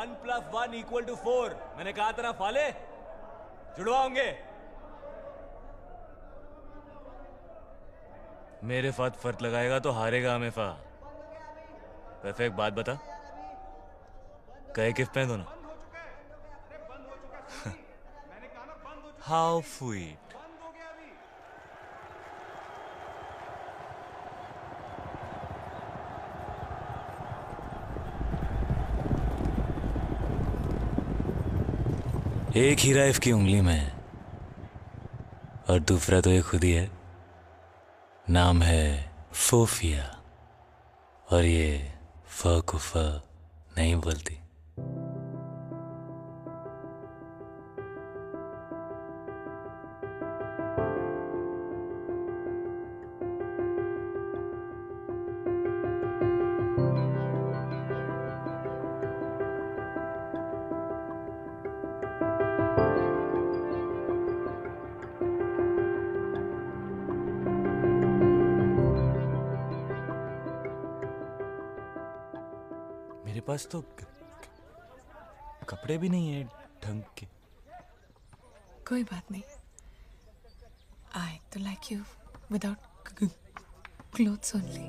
1+1=4। मैंने कहा था ना फाले, जुड़वाओगे। मेरे साथ फर्क लगाएगा तो हारेगा हमेशा। वैसे एक बात बता, कहे किस पे दोनों? How sweet. एक हीरा इसकी उंगली में है और दूसरा तो ये खुद ही है। नाम है सोफिया और ये फ को फ नहीं बोलती। मेरे पास तो कपड़े भी नहीं है ढंग के। कोई बात नहीं। I तो like you without clothes only.